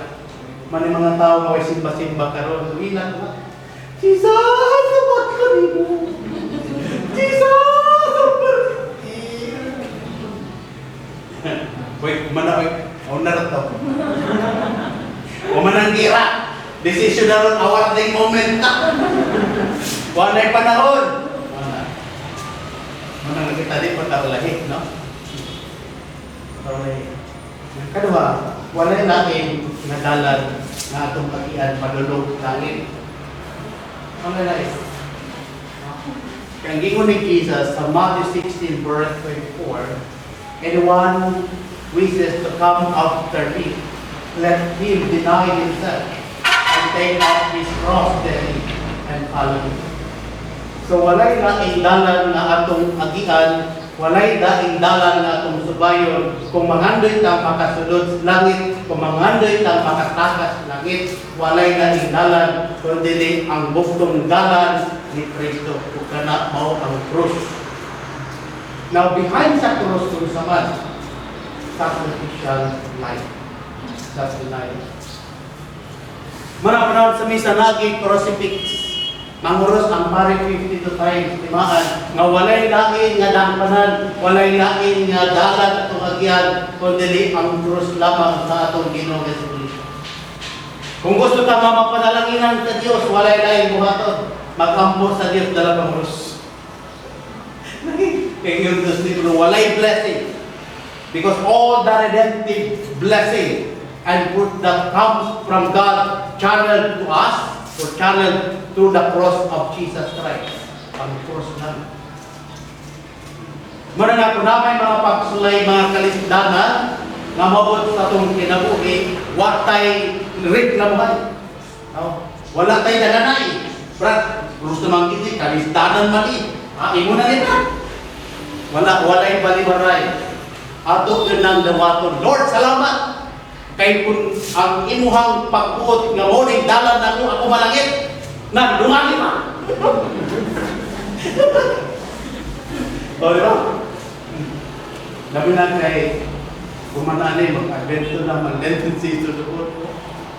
Man yung mga tao maway simba-simba karon so ilan ba? Jesus! Sabat ka mo! Jesus! Wait, kumana na to. Kumananggira. Decisional awarding moment ka. Wanay panahon. Manang kita di pa tao lahi, no? Okay. Kadua, walay laing nadalan na atong kakian padulog langit. Walay laing. Kaya gingon ni Jesus sa Matthew 16 verse 24, anyone wishes to come after me, let him deny himself and take up his cross daily and follow me. So walay laing dalan na atong agian walay daing dalan nga atong subayon. Kung mangandoy ta makasulod sa langit, kung mangandoy ta makatakas sa langit, walay daing dalan kundi ang buktong dalan ni Kristo. Ug kana mao ang krus. Now behind sa krus kung saman, sacrificial life. That's the life. Manapanahon sa misa nagi crucifix. Manguros ang pare 52 times, timaan, nga walay lain nga dampanan, walay lain nga dalan atong agyan, kundi ang krus lamang sa atong Ginoo Jesucristo. Kung gusto ka mapadalanginan sa Dios, walay lain buhaton, magampo sa Dios dala kang krus. Kaya yung Diyos nito, walay blessing. Because all the redemptive blessing and fruit that comes from God channeled to us, or channeled through the cross of Jesus Christ. Ang cross lang. Muna na po namin mga pagsulay, mga kalisdanan, nga mabot sa itong kinabuhi, watay reklamuhan. Wala tayo daganay. Brad, gusto naman kiti, kalisdanan mali. Imo na nila. Walay balibaray. Ato yun ang dawaton. Lord, salamat! Kay kung ang imuhang pagbuot nga mo ning dalan nako ako malangit na dumali pa. O diba? Labi na kay kumananay mag-advento na mag-Lenten season doon.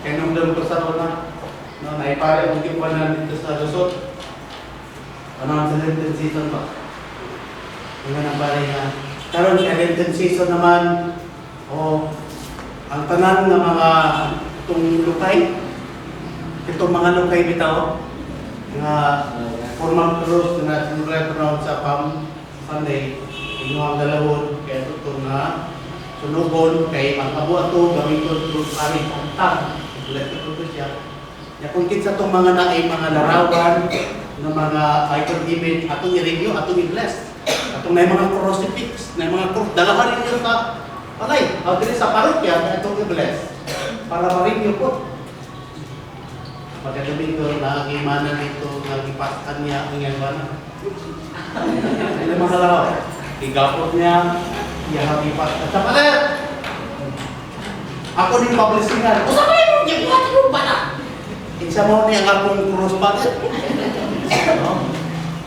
Kaya nung ko sa una, no, naipare kong kipuan dito sa Lusot. Ano ang sa Lenten season ba? Yung nga pare nga. Karon sa Lenten season naman, ang tanan ng mga itong lukay, itong mga lukay bitaw, nga formal cross na sinuretonaw sa Palm Sunday, inuang dalawon, kaya ito nga sunugon, kay ang abu-ato, gamiton ito aring pangtang, ulit ito siya. Ya kung kitsa itong mga naay mga larawan, ng mga icon image, atong i-review, atong i-bless, atong na mga crucifix, na mga cross, dalahan rin yun sa palay, o dili sa parokya na itong i-bless para ma-review po. Pagkagabi ito, nakakimana nito, nagipastan niya ang iyang bana. Ano mga laraw? Igapot niya, ipastan sa paler. Ako din publisingan. O sa kayo, yung iwati mo bana? Isa mo niya nga akong cross paler.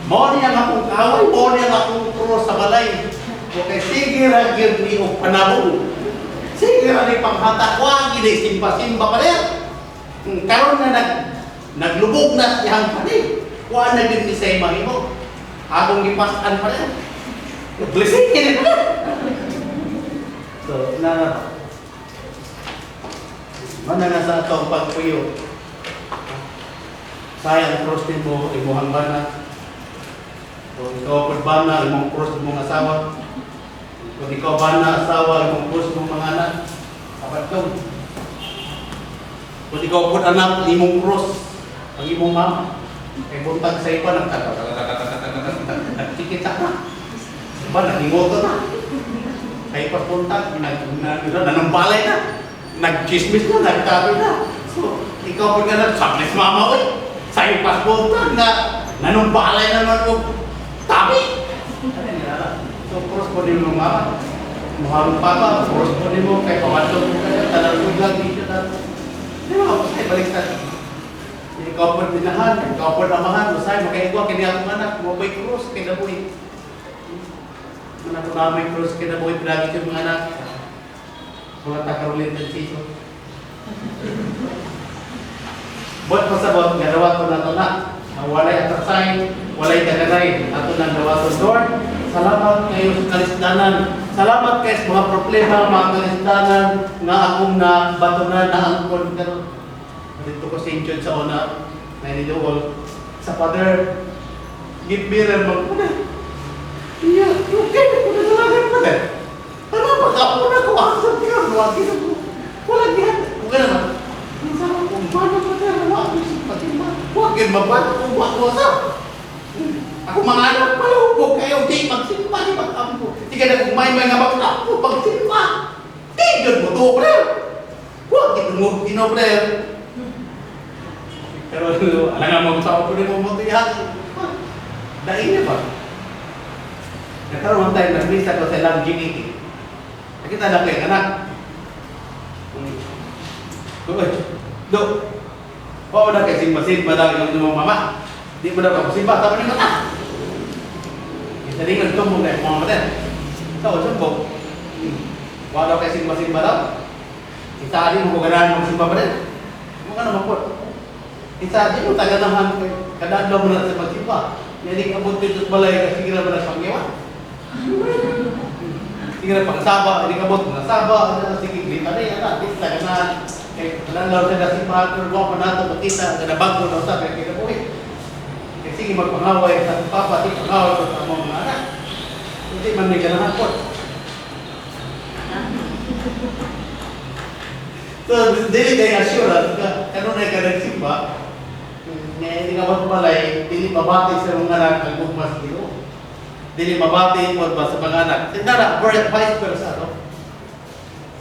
Mo niya nga akong kaway, mo niya nga akong cross sa balay. Okay, sige ra gyud ni og panahon. Sige ra ni panghata wa gid simpa-simpa pa rin. Karon na naglubog na siyang panig. Wa na gyud ni say mahimo. Akong gipas-an pa rin. Blessing ni pa. So, mana na sa atong pagpuyo. Sayang cross din mo imuhang bana. O ikaw pud bana imong cross imong asawa. Kung ikaw ba na asawa, kung puso mong mga anak, kapat ko. Kung ikaw po anak, imong cross, ang imong mama, ay buntag sa iba, nagkikita na. Diba, nagimoto na. Ay papuntag, nanumbalay na. Nagchismis na, nagkabi na. So, ikaw po nga sablis mama, oy. Sa iyong paspuntag na nanumbalay naman mo. Tabi! So, cross po din mo mama. Muharong papa, cross po din mo. Kaya pamatog mo kaya, talalog lang dito na. Di ba, masay baliktad. Ikaw po dinahan, ikaw po namahan, masay, makaigwa, kini akong anak, mabay cross, kinabuhi. Anak ko na may cross, kinabuhi, pinagit yung mga anak. Mga takarulin ng sito. Buat pasabot, ganawa ko na ito na. Walay atrasay, walay kaganay. Ato nang gawa to, Lord. Salamat kayo sa kalisdanan. Salamat kayo sa mga problema, mga kalisdanan na akong nabatunan na angkon karon. Dito ko St. John sa una, na iniduol. Sa Father, give me rin magpuna. Iya, okay, kunadalagan pa rin. Ano pagkapuna ko, asal ka, luwagin ako. Walang yan. Okay naman. Minsan ako, paano pa rin, luwagin sa patimba. Huwagin mabato kung makuwasa. Ako mga anak, palubog kayo, di magsimpa, di magkampo. Di ka na kung may nga magkampo, magsimpa. Di yun mo to, bro. Huwag mo, bro. Pero alam nga mo, sa ako rin mo mo ito yan. Dahil niya ba? Nagkaroon ng time, nag-misa ko sa ilang GDT. Nakita na ko yung anak. Uy, do. Oo na kasi masin pa daw yung mga mama. Di mo na kapasimba, tama ni mata. Kita rin nagtumong na yung mga mata. So, sumbok. Wala kasi masimba daw. Isa din mo ganahan mo simba pa rin. Mo ka naman po. Isa din mo taganahan kadaan mo na sa magsimba. Yan abot dito sa balay kasi gira mo na pangyawa. Sige na pangsaba, hindi ka bot nasaba, sige lima na yan, at least lang na nalaw na si Pater, mo pa nato makita, na bago na sa kaya kinabuhi. Kaya sige magpangaway sa papa, di pangaway ko sa mga anak. Hindi man may ganahan po. So, dili kayo assurance ka, ano na ka nagsimba, hindi ka magpalay, dili mabati sa mga anak ang bukmas dito. Dili mabati po ba sa mga anak. Tindara, vice versa, no?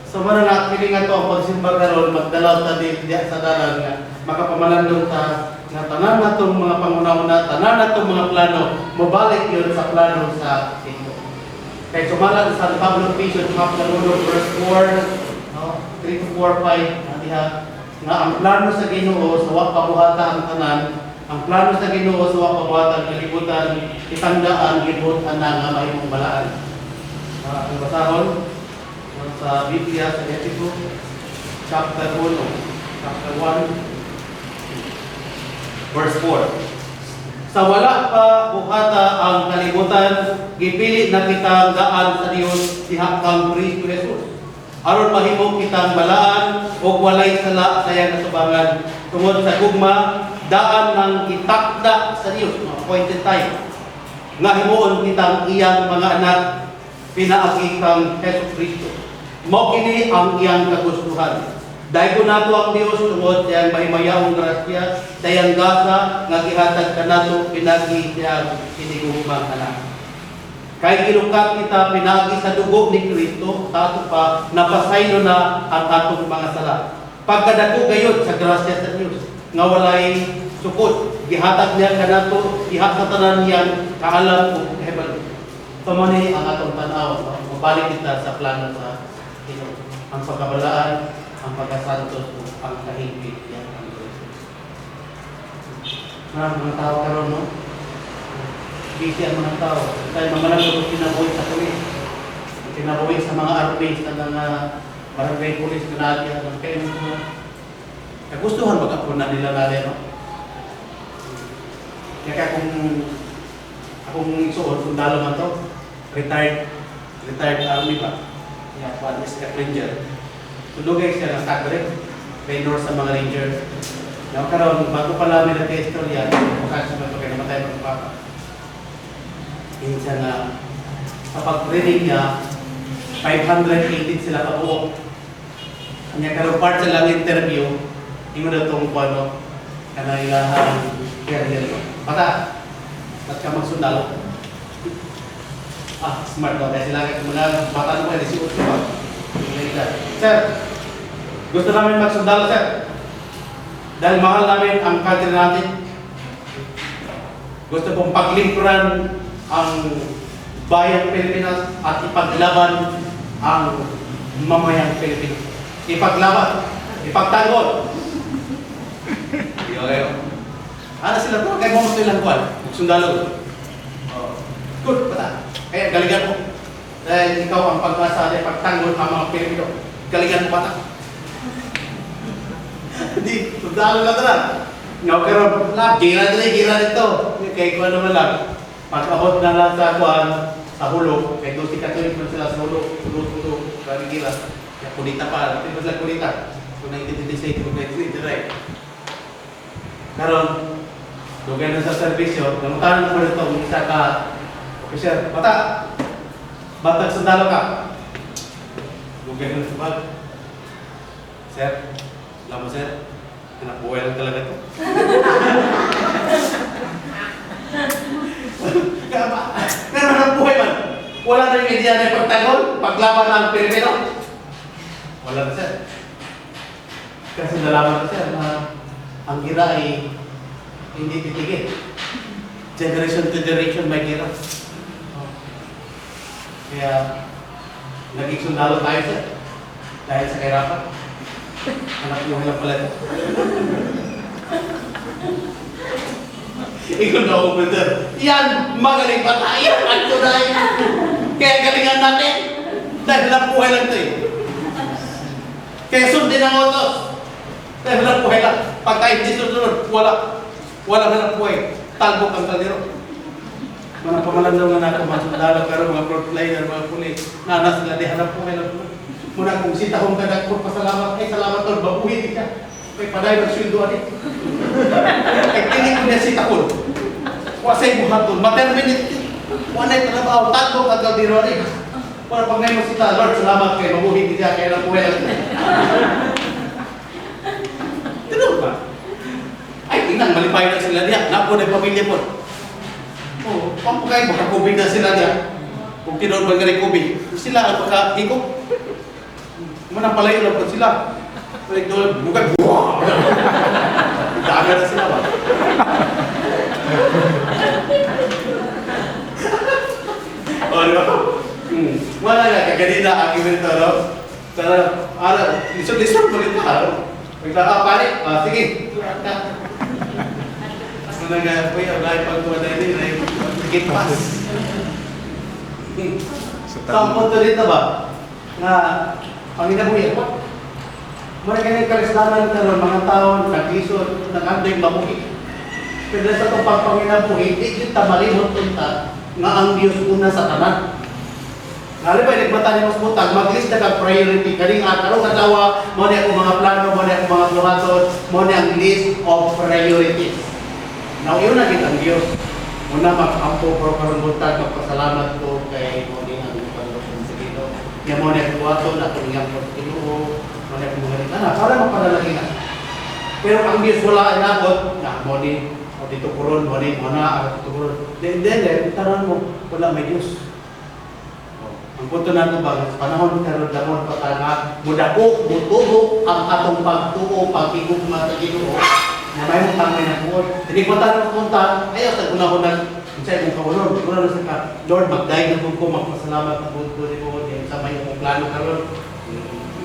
So, mana na, piling nga ito, ang pagsimba karon magdalaw ta din sa dalan nga, makapamalandong ta, nga tanan na itong mga pangunauna, tanan na itong mga plano, mabalik yun sa plano sa ito. Kaya sumalang sa Pablo Ephesians, chapter 1, verse 4, no? 3 to 4, 5, nga ang plano sa Ginoo sa wa pabuhatan ang tanan, ang plano sa Ginoo sa wa pabuhatan kalibutan, itangdaan gibot ana nga mahimong balaan. Ang basahon sa Biblia sa Leviticus chapter 1, verse 4. Sa wala pa buhata ang kalibutan, gipili na kitang daan sa Dios diha kang Kristo Jesus. Aron mahimo kitang balaan ug walay sala sa iyang kasubangan tungod sa gugma daan ng itakda sa Dios, appointed time. Nga himuon kitang iyang mga anak pinaagi kang Hesus Kristo. Mao kini ang iyang kagustuhan. Dahil nato ang Dios tungod sa mahimayahong grasya, dayang gasa nga gihatag kanato pinagi siya kinigugmang anak. Kay gilukat kita pinagi sa dugo ni Kristo, tato pa napasaylo na ang atong mga sala. Pagkadako gayud sa grasya sa Dios, nga walay sukot, gihatag niya kanato, gihatag tanan niyan kaalam ug heaven. Tumani ang atong tanaw, mabalik kita sa plano sa Ginoo. Ang pagkabalaan, ang pagkasantos ug ang kahigpit yan ang Kristo. Mga tao karon, no? Busy ang mga tao. Dahil mga nagulog kinabuhi sa pulis. Kinabuhi sa mga armies na mga barangay pulis na natin. Kaya mga kagustuhan magkakuna nila natin, no? Kaya akong isuon, kung dalo man to, retired army pa. Kaya one is a ranger. Tulugay siya ng tagre, trainer sa mga ranger. Now, karon bago pala may nag-istorya, makasya mo ito kaya namatay ng papa. Minsan na sa pag-training niya, 518 sila kabuok. Kanya karon part sa lang interview, hindi mo na itong ano, kanailahan, career. Mata, ba't ka magsundalo? Smart daw. Dahil sila mga bata mo ay 18 ba? Sir, gusto namin magsundalo, sir. Dahil mahal namin ang country natin. Gusto pong paglingkuran ang bayang Pilipinas at ipaglaban ang mamayang Pilipinas. Ipaglaban, ipagtanggol. Okay. Ano sila po? Kaya mo silang kuwan. Magsundalo. Good, bata. Kaya galingan mo. Dahil ikaw ang pag-asa at pagtanggol ang mga Pilipino. Galingan mo, bata. Hindi, sundalo na talaga. Ngaw pero, gira nito. Kaya kung ano man lang. Pag-abot na lang sa kuwan, sa hulog, kaya doon si Katolik mo sila sa hulog, tulog, gira. Kaya kunita pa, hindi mo sila kunita. Kung 1926, kung 1923. Karon, dugay na sa servisyo, namutanan mo nito, isa ka, officer, batag sundalo ka. Dugay na sa bag. Sir, alam mo sir, anak buhay lang talaga ito. Pero anak buhay man, wala na yung idea na pagtanggol, paglaban ng Pilipino. Wala na sir. Kasi nalaman na sir na ang gira ay hindi titigil. Generation to generation may gira. Kaya, naging sundalo tayo sir. Dahil sa kahirapan. Anak mo lang pala ito. Ikaw na ako, brother. Yan, magaling pa tayo. Ang tunay. Kaya galingan natin. Dahil lang buhay lang ito eh. Kaya sundin ang utos. Dahil lang buhay lang. Pag tayo hindi susunod, wala. Walang hanap buhay. Talbog ang kaldero. Mga pamalandaw nga natin, mga sundalo, pero mga frontliner, mga pulis, nanas sila, di hanap buhay lang. Muna kung si tahong kanak po, pasalamat. Ay, salamat tol, babuhin ka. May paday magsildo ani. Ay, tingin ko niya si tahon. Wasay buhaton, ma-terminate. Wanay trabaho, talbog ang kaldero ni. Para pag ngayon mo sila, Lord, salamat kayo, mabuhin niya, kaya lang buhay lang. Tinod ba? Ay, tingnan, malipay na sila niya. Napo na yung pamilya po. Oo, pampagay, makakubig na sila niya. Kung tinod ba nga rin kubig, sila ang makahigop. Muna palayo lang po sila. Balik doon, bukay, buwaa! Daga na sila ba? O, di ba? Wala na, kaganina, aking ganito, no? Sana, lisod-lisod mo rin ka, no? Bigla, panik, sige. Muna nga, kuya, wala yung pagtuwaday din, ay higit pas. So, ang punto dito ba? Na, ang inabuhi, muna ganyan kalisdanan ka ron, mga taon, nag-isod, nag-anday mabuhi. Pero sa itong pagpanginabuhi, hindi kita malimot punta nga ang Diyos una sa tanan. Nalipay, nagbata niya mas butang, mag-list na kag-priority. Kaling karong katawa, mo niya akong mga plano, mo niya akong mga buhaton, mo niya ang list of priorities. Now, yun na ang Diyos. Muna mag-ampo, pero karong butang, magpasalamat ko kay mo niya ang pagdokong sa Ginoo. Kaya mo niya akong buhaton, akong niyang Ginoo, mo niya akong mga rin. Para mapadalagin na. Pero ang Diyos wala inabot, na mo niya, o dito kuron, mo niya, mo na, dito kuron. Then, tanan mo, wala may Diyos. Ang punto na ito ba, sa panahon karon damon pa nga mudako, mutubo ang atong pagtuo, pagigugma sa Ginoo. Na may mong tangay na buod. Hindi ko tanong punta, ayaw sa gunahon unsay mong kawulon. Siguro sa ka, Lord, magday na ko, magpasalamat na buod ko ni mo, sa may mong plano karon.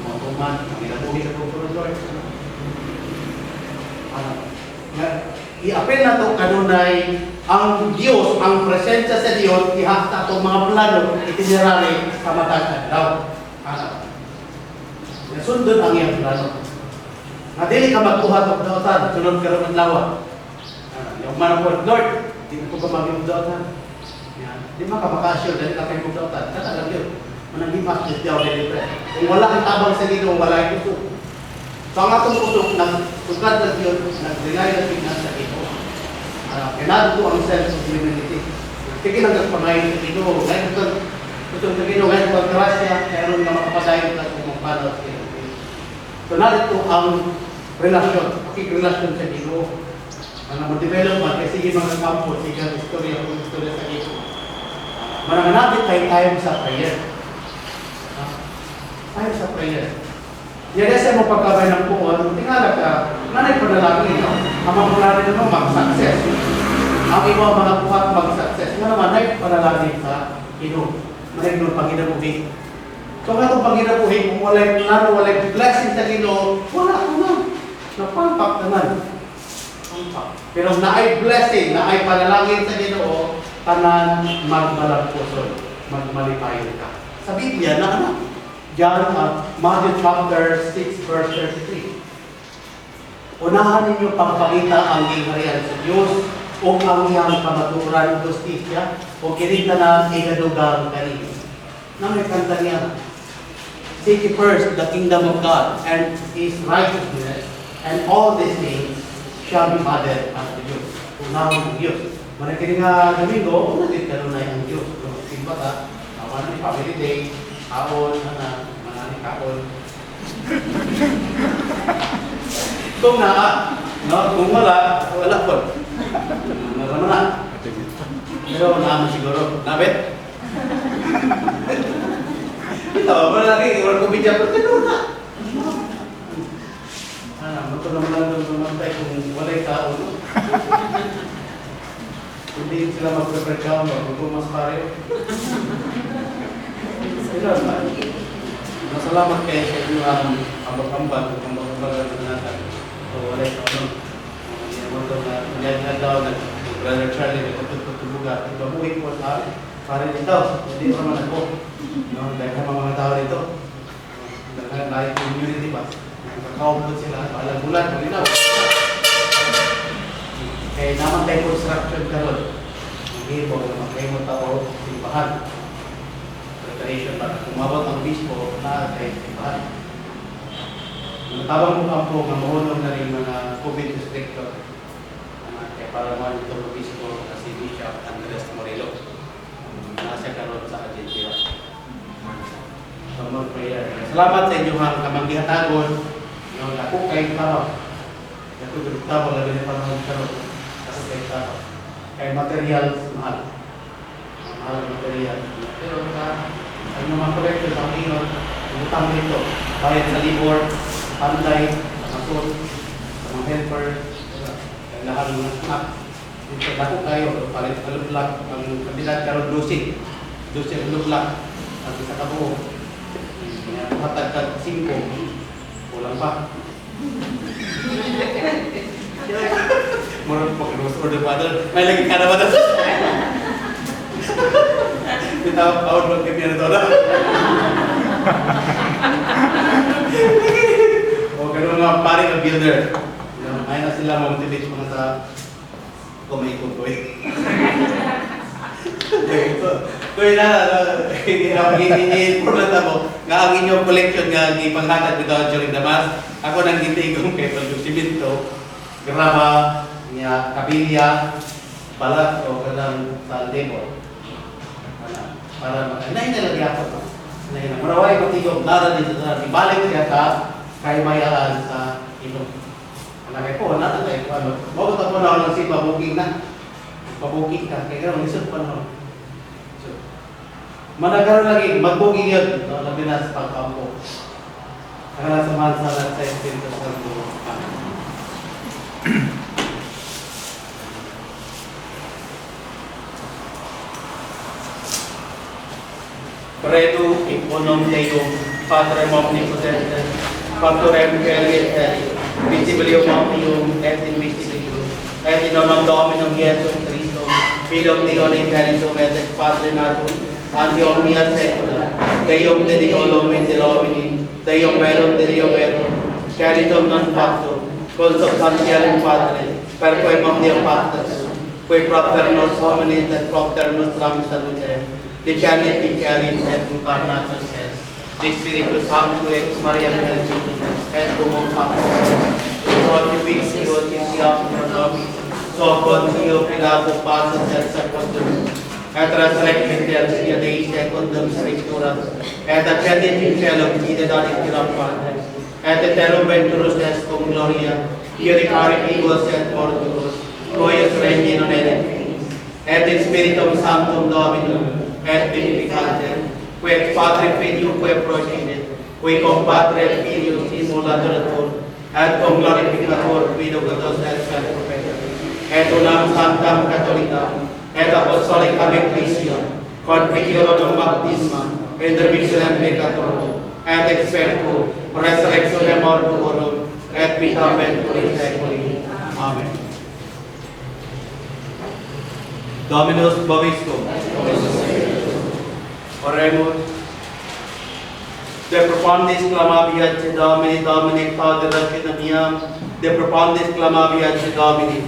Mga tuman, ang inabuhi na ko Lord. I-apel na ito kanunay ang Diyos, ang presensya sa Diyos, ihakta itong mga plano, itinerary sa matag daw. Nasundon ang iyang plano. Nadili ka magbuhat o daotan, sunod ka rin ang lawa. Yung manapod, Lord, di ko ba maging daotan? Di makapakasyon, dahil ka kayo daotan. Katagal yun. Manangimas, Diyos daw, deliver. Kung wala kang tabang sa Ginoo, wala yung puso. So ang atong puso, nagtugad na Diyos, nag-rely na tignan sa Ginoo. Kailangan ito ang sense of humility. Sige lang ang pangayon sa Ginoo. Ngayon ito sa Ginoo, ngayon ito ang grasya, mayroon na makapadayon na kung magpano sa Ginoo. So narito ang relasyon, pakikrelasyon sa Ginoo. Ang development, kasi sige mga kampo, sige ang istorya sa Ginoo. Mananganapit tayo sa prayer. Tayo sa prayer. Yan kasi mo pagkabay ng puon, tingala ka, nanay panalangin, no? Ang mga panalangin naman mag-success. Ang iba mga buhat mag-success. Nga naman, nanay panalangin sa Ginoo. Nanay doon panginabuhi. So nga itong panginabuhi, kung walay plano, walay blessing sa Ginoo, wala ka na. Napampak naman. Pero naay blessing, naay panalangin sa Ginoo, tanan magmalagpuson, magmalipayon ka. Sa Biblia, na anak. John, Matthew chapter 6, verse 33. Unahan ninyo pagpakita ang gingharian sa Diyos o ang iyang kamaturan o justisya o kinita na igadugang kanino. Na may kanta niya. Seek ye first the kingdom of God and His righteousness, and all these things shall be added unto you. Unahan ng Diyos. Manakini nga Domingo, unahin kanunay ang Diyos. Kung simba ka, awan ni family day, kaon, manani kaon. Kung kung wala po. Naman na. Pero naman siguro. Nabit? Ito, malaki, iwan ko bidya, pero ganun na. Mato naman lang doon mamantay kung walay kaon. Hindi sila mag-prepare ka, mag-mas pareho. Masalamat kayo sa inyo ang ambag-ambag natin. So, wala ito, ano? Yan daw, Brother Charlie, nagtutuluga. Ibabuhin ko sa pare dito. Hindi naman ako. Dahil sa mga tao dito. Dahil lahat community ba? Nakakaupod sila. Alam bulan, malinaw. Kaya naman tayo construction karon. Hindi po, kayo mo tao, simbahan. Preparation para kumabot ang bispo na tayo simbahan. Natawag mo po nga mahulog na rin mga COVID restrictor. Kaya para mo ito ang bispo kasi Bishop Andres Morelo. Nasa karon sa Argentina. So, prayer. Salamat sa inyo mga kamanggihatagon. Ako kayo tao. Ako kayo tao, labi na panahon karon. Ako kayo tao. Kaya material, mahal. Mahal na material. Pero ang mga collector sa Panginoon, utang dito. Bayad sa libor, panday, masol, mga helper, lahat ng mga anak. Dito dako kayo, palit kalublak, ang kandidat karon Lucy kalublak, at isa ka buo. Hatag ka 5, kulang pa. Murag po kung order father, may lagi ka na ba ito? Tawag mo kami na ito na. O ganun mga pare ng builder. Ayaw na sila motivate mga sa kumaikot ko eh. Kaya na, i-important ako, nga ang inyong collection nga ipanghatag bitaw during the mass. Ako nang gitigong kay Pagdusimento, graba, niya, kabilya, balat o kanang sa table. Para nainalagi ako. Maraway matigong, nara dito sa ibalik siya ka kay mayaan sa ilong. Alagay po, natin tayo ko ano. Bakit ako na lang si pabuking na. Pabuking ka, kaya gano'n, isip pa naman. Managaroon lagi, magbuging yun. Labi na sa pagkampo. Kaya sa mansalat sa Espiritu Santo. Predu econom Deum, Patrem omnipotentes, Factorem Filii et Visibilium omnium et invisibilium, et in nomine Dominum Iesum Christum, Filium Deo Intellitum et ex Patre Natum, ante omnia saecula, Deum de Deo Lumen de Domini, Deum verum de Deo verum, Caritum non factum, consubstantialum Patre, per quem omnium pactus, qui propter nos hominis et propter nostram salute, de charity carried et incarnatus est, de Spiritus Sanctus ex Maria Virginis, et cum Pax, Fortifixio Tisiam Nobis, so Pontio Pilatus Passus et Secundum, et resurrectio Dei Secundum Scripturas, et accedit in cielo fide datit Patres, et eterum venturus est cum gloria, iudicare vivos et mortuos, cuius regni non erit finis, et in Spiritum Sanctum Dominum, et vivificantem, qui ex Patre Filium qui procedit, qui cum Patre Filium simul adorator, et cum glorificator viducatus et perfectus, et unam sanctam catholicam, et apostolicam ecclesiam, conficiorum baptismam, intermissionem peccatorum, et expertum, resurrectionem mortuorum, et vitam venturis seculi. Amen. Dominus vobiscum. Oremus. De profundis clamabiat Domini, Domini Cauderat Vitamiam, de profundis clamabiat Domini.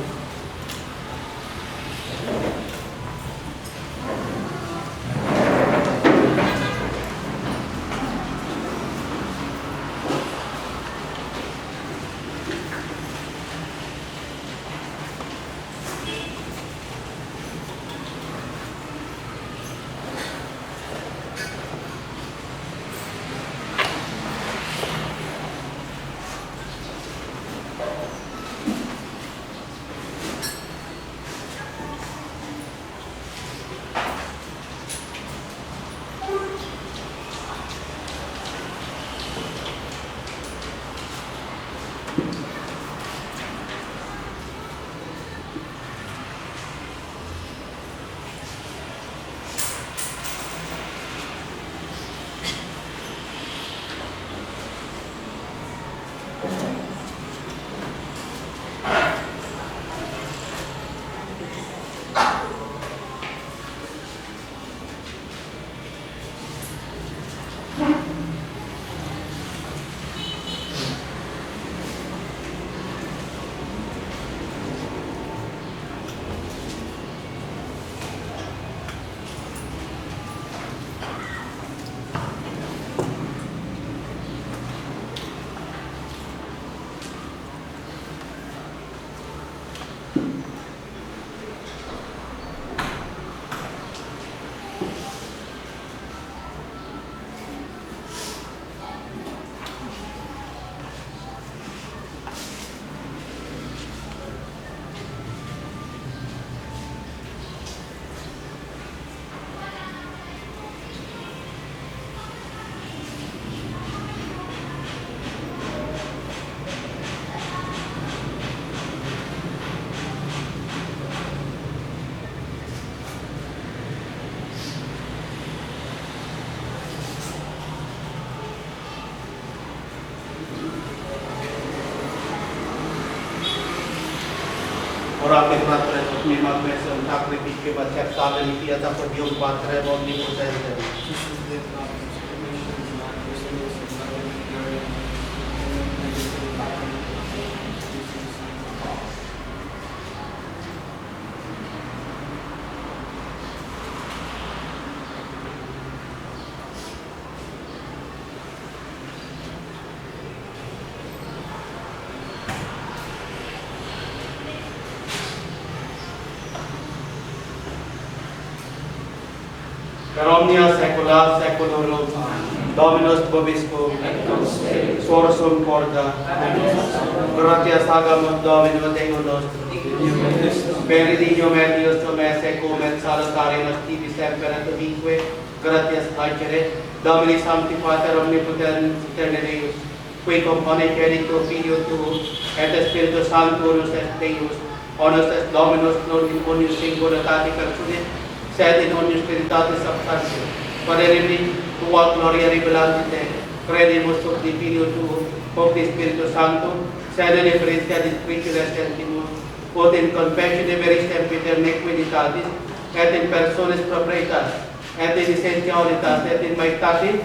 Ora que patra mi magmeso sacrifice que va ser sabe ni tía ta por Dios patra omnipotente. Per omnia saecula saeculorum, Dominus vobiscum, sorsum corda, gratias agamus Domino Deo nostrum, Benedignum et Deus tuum secum et salutarius tibi semper et ubique, gratias agere, Domini Sancti Pater Omnipotens Eterne Deus, qui compone Filio tuo, et Spiritus Sanctus est Deus, onus est Dominus non in unius singularitate persone, sed in unius spiritate substantia, quaerim tua gloria revelanti te, credimus sub de Filio tuo, hoc de Spiritu Sancto, sed in efferentia de Scriptura sentimus, ut in confessione veris tempiter nequiditatis, et in personis proprietas, et in essentialitas, et in maestatis,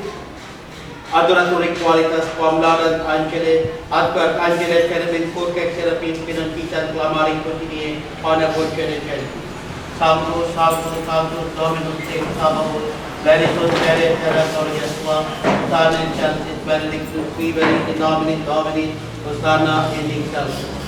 adoratori qualitas, quam laudant angele, ad per angele termin purcex serapis financitas clamari quotidiae, ona voce decenti. Sanctus, Sanctus, Sanctus, Dominus Deus Sabaoth, Benedictus Pere Terra Glorias Tua, Hosanna in Celsis, Benedictus qui venit in nomine Domini, Hosanna in excelsis.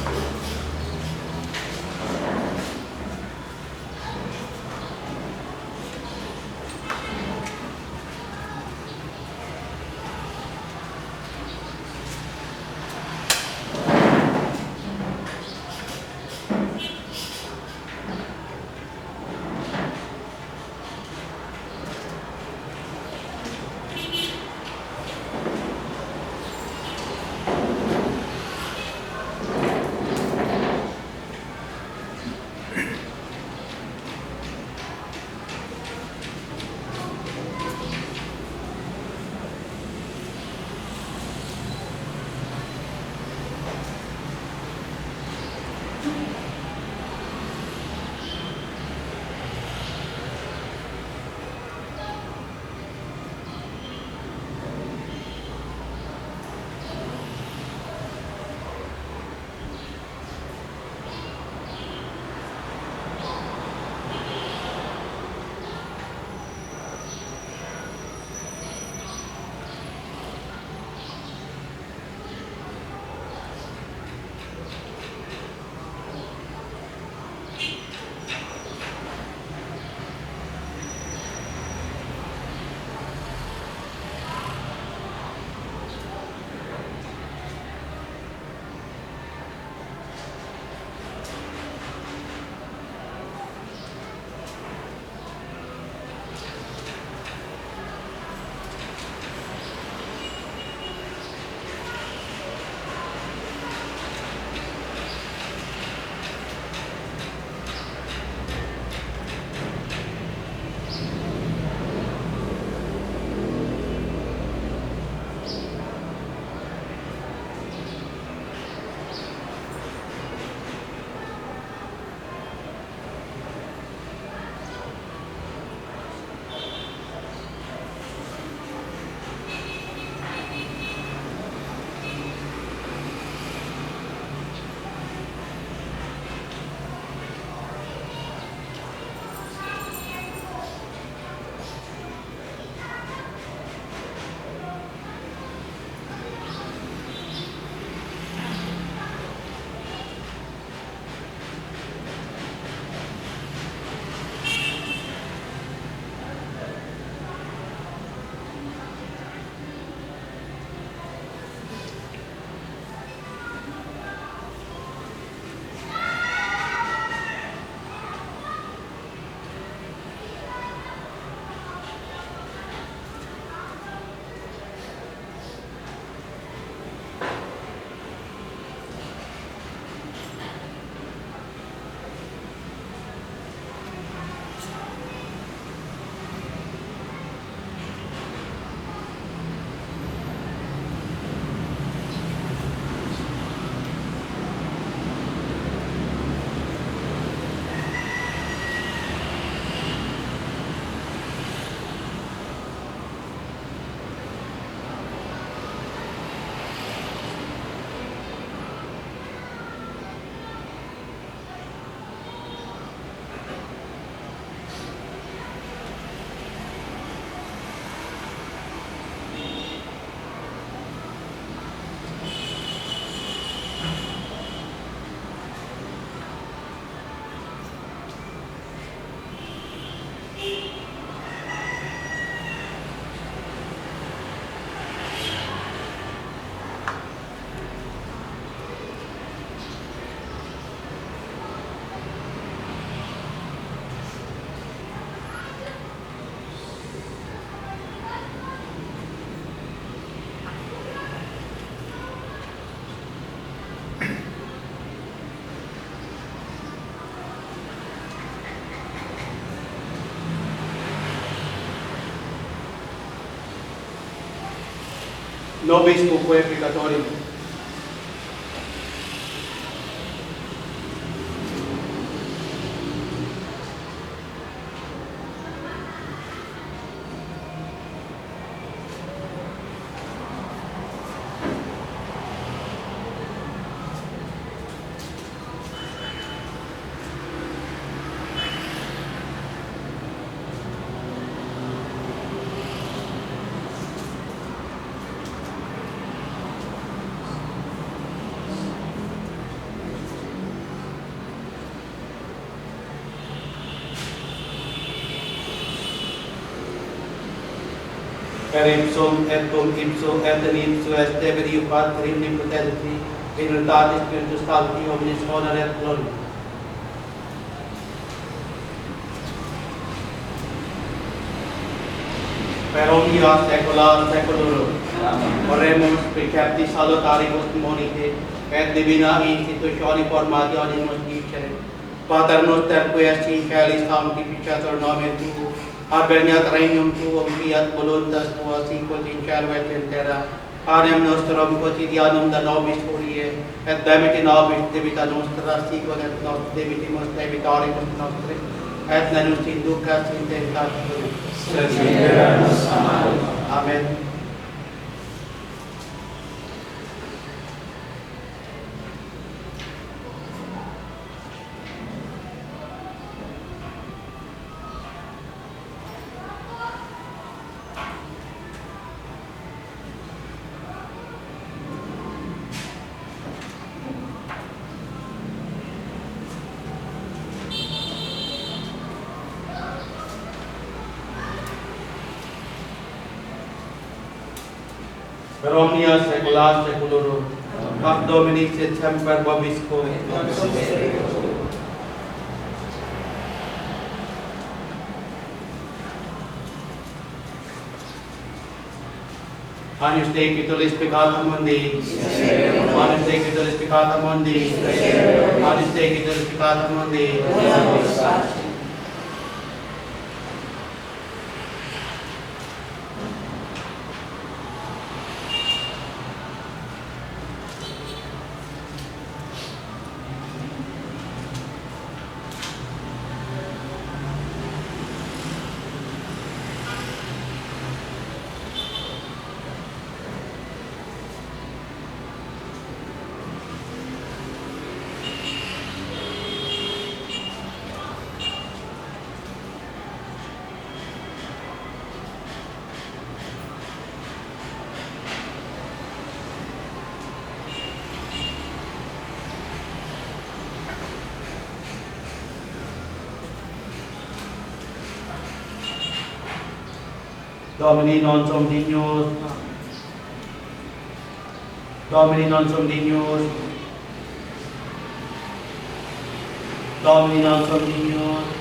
nobis cuque peccatorium. Per ipsum et cum ipsum et in ipsum est Deo Patri omnipotenti, in unitatis Spiritus Sancti, omnis honor et gloria. Per omnia saecula saeculorum. Oremus precepti salutaribus monite, et divina institutione formatione dicere. Pater noster qui est in caelis sanctificator nomen tuum, adveniat regnum tuum, fiat voluntas tua sicut in cielo et in terra. Panem nostrum quotidianum da nobis hodie, et debite nobis debita nostra, sicut et nos debitimus debitoribus nostri, et ne nos inducas in tentationem, sed libera nos a malo. Amen. Per omnia saecula saeculorum. Ac Domini sit semper vobiscum. Agnus Dei qui tollis peccata mundi. Agnus Dei qui tollis peccata mundi. Agnus Dei qui tollis peccata mundi. Domini non sum dignus. Domini non sum dignus. Domini non sum dignus.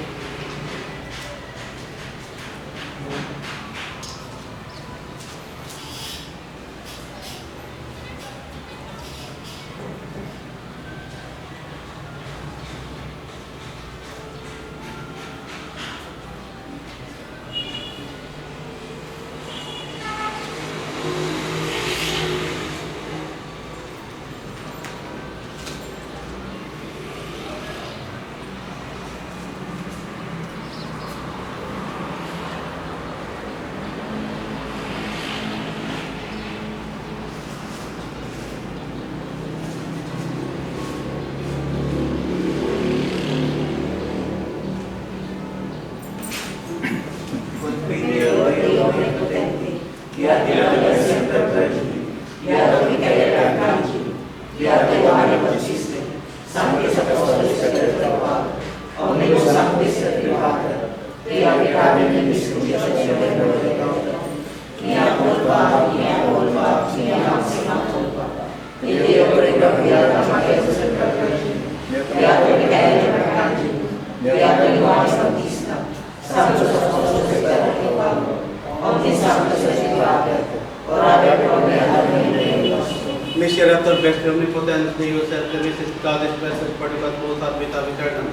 Misericordia Vestri omnipotens Deus et misericordias versus particular quos ad vita aeternam.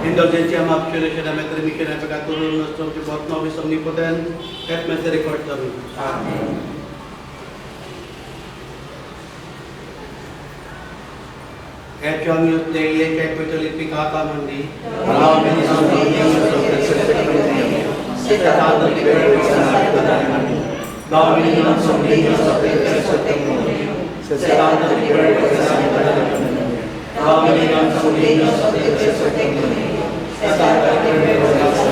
Indulgentiam absolutionem et remissionem peccatorum nostrum quod nobis omnipotens et misericordiam. Amen. et Deus Dei que purificata mundi, alla benedizione di Dio, settato di vero Domini non sono Dio sapere sotto settato di vero Domini non sono Dio sapere sotto settato di vero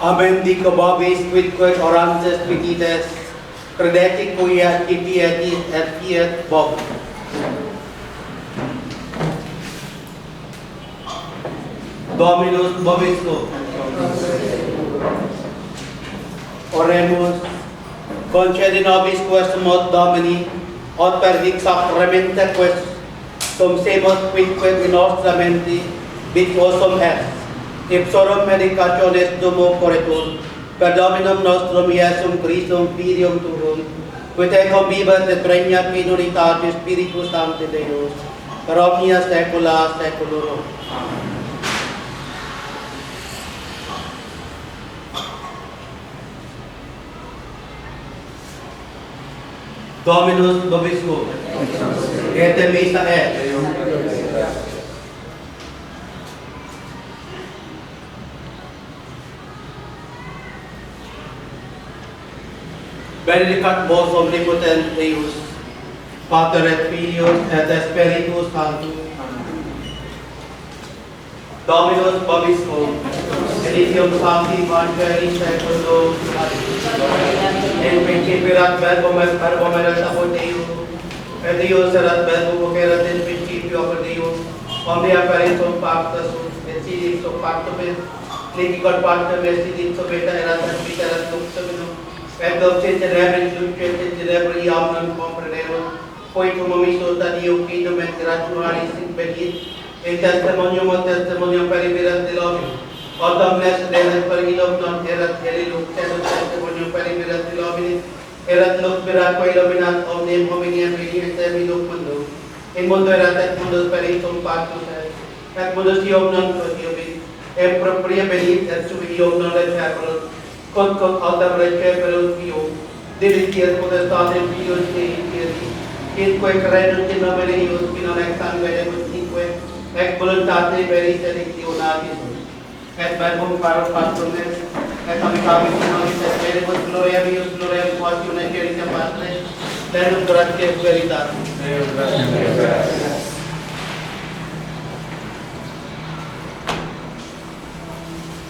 Amen di kababis quidquid orantes pitites, credetic cuiat ipietis et fiat Bob. Dominus vobiscum. Oremus. Concedi nobis questum ad Domini, od per hic sacramenta questum semus quidque in nostra menti, vitosum est. Ipsorum medicationes domo corretur, per Dominum nostrum Iesum Christum Filium tuum, qui te convivat et regnat in unitate Spiritus Sancti Deus, per omnia saecula saeculorum. Dominus vobiscum. Et missa est. Benedicat vos omnipotent Deus, Pater et Filius et Spiritus Sanctus. Dominus vobiscum. Elysium Sancti Evangelii Secundum. In principio erat verbum et verbum erat apud Deum, et Deus erat verbum erat in principio apud Deum, omnia apparentum pacta sunt, et sidit sub pactum et litigot pactum et sidit sub eta erat et vita erat lux subinum, et docet cerebris lucet et cerebri omnem comprenemus, poitum omissus ad Dio quidum et gratuaris impedit, in testimonium et testimonium periverat de lovium. Autumn blessed erat per ilum non erat elilum tenus testimonium periverat illuminis, erat lux veraque illuminat omnium hominium venientem illum mundo. In mundo erat et mundus peritum pactus et mundus ium non quod et propria benit et sui ium non recepere, quod autem receperus ium, divitiet potestatem Fius Dei Fieri, quinque credunt in nomine Eius, qui non ex sanguinemus quinque, ex voluntate veris electionatis, et verbum caro pastum est, et amicabis in nobis et veribus gloria Deus, gloria quatione Spiritus Patris, Deum gratias veritatis.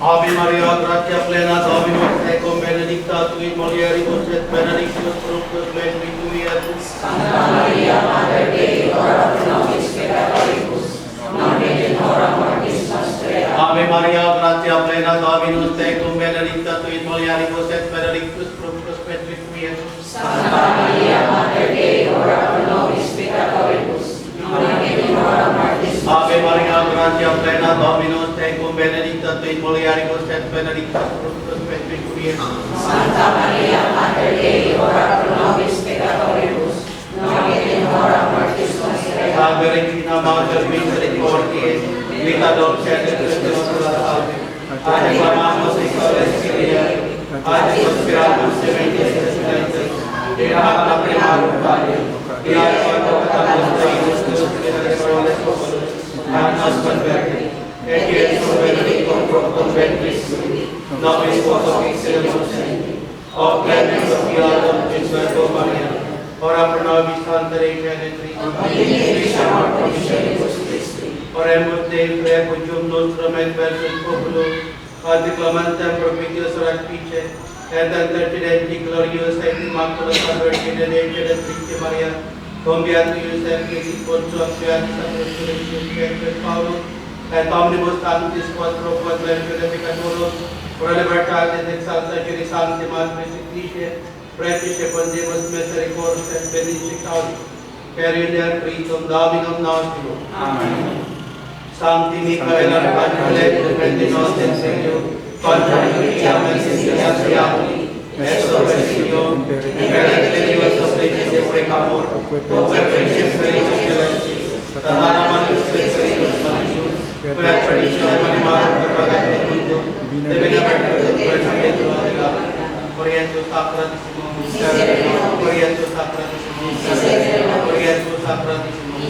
Ave Maria, gratia plena Dominus tecum, benedicta tu in mulieribus et benedictus fructus ventris tui, Iesus. Santa Maria, Mater Dei, ora pro nobis peccatoribus, nunc et in hora mortis nostrae. Ave Maria, gratia plena Dominus tecum, benedicta tu in mulieribus et benedictus fructus ventris tui, Iesus. Santa Maria, Mater Dei, ora pro nobis peccatoribus, nunc et in hora mortis nostrae. Ave Maria, gratia plena Dominus tecum, benedicta tu in mulieribus et benedictus fructus ventris tui, Iesus. Santa Maria, Mater Dei, ora pro nobis peccatoribus, nunc et in hora mortis nostrae. Salve Regina Mater Misericordiae, vita dulce et Christus salve. Ad clamamus in corde Kyrie, ad conspiratus sementes pestilentes, et ad la primarum Parium, et ad convocatus Deus et paroles populus, ad nos converti, et Iesus benedictum fructum ventris tui, nobis quotum excellemus senti. O clemens Fiatum et Virgo Maria, ora pro nobis Sancta Dei Genitri, oremus Dei refugium nostrum et versus populum, ad declamantem propitius raspice, et intercedenti glorious et immaculus Virgine Dei Genitri Maria, cum beatius Epicis Pontius Beatus Apostolus et Paulus, et omnibus sanctis quattro quod purificatorum, pro libertatis exaltationis sanctimas Christifice, pretice pondemus misericordias et benedictatis, per iuder Christum Dominum nostrum. Amen. Sancti Michael Arcangelo, defendi nos in serio, contra iniquiam et insidias diaboli, et sobre Signum, imperate Deus supplicis precamur, o per principis celestis, Tatana manus Spiritus manus, per traditionem animarum propagatum mundo, divina virtutum persevetur ad illa, Orientus sacratissimum, Orientus sacratissimum, Orientus sacratissimum,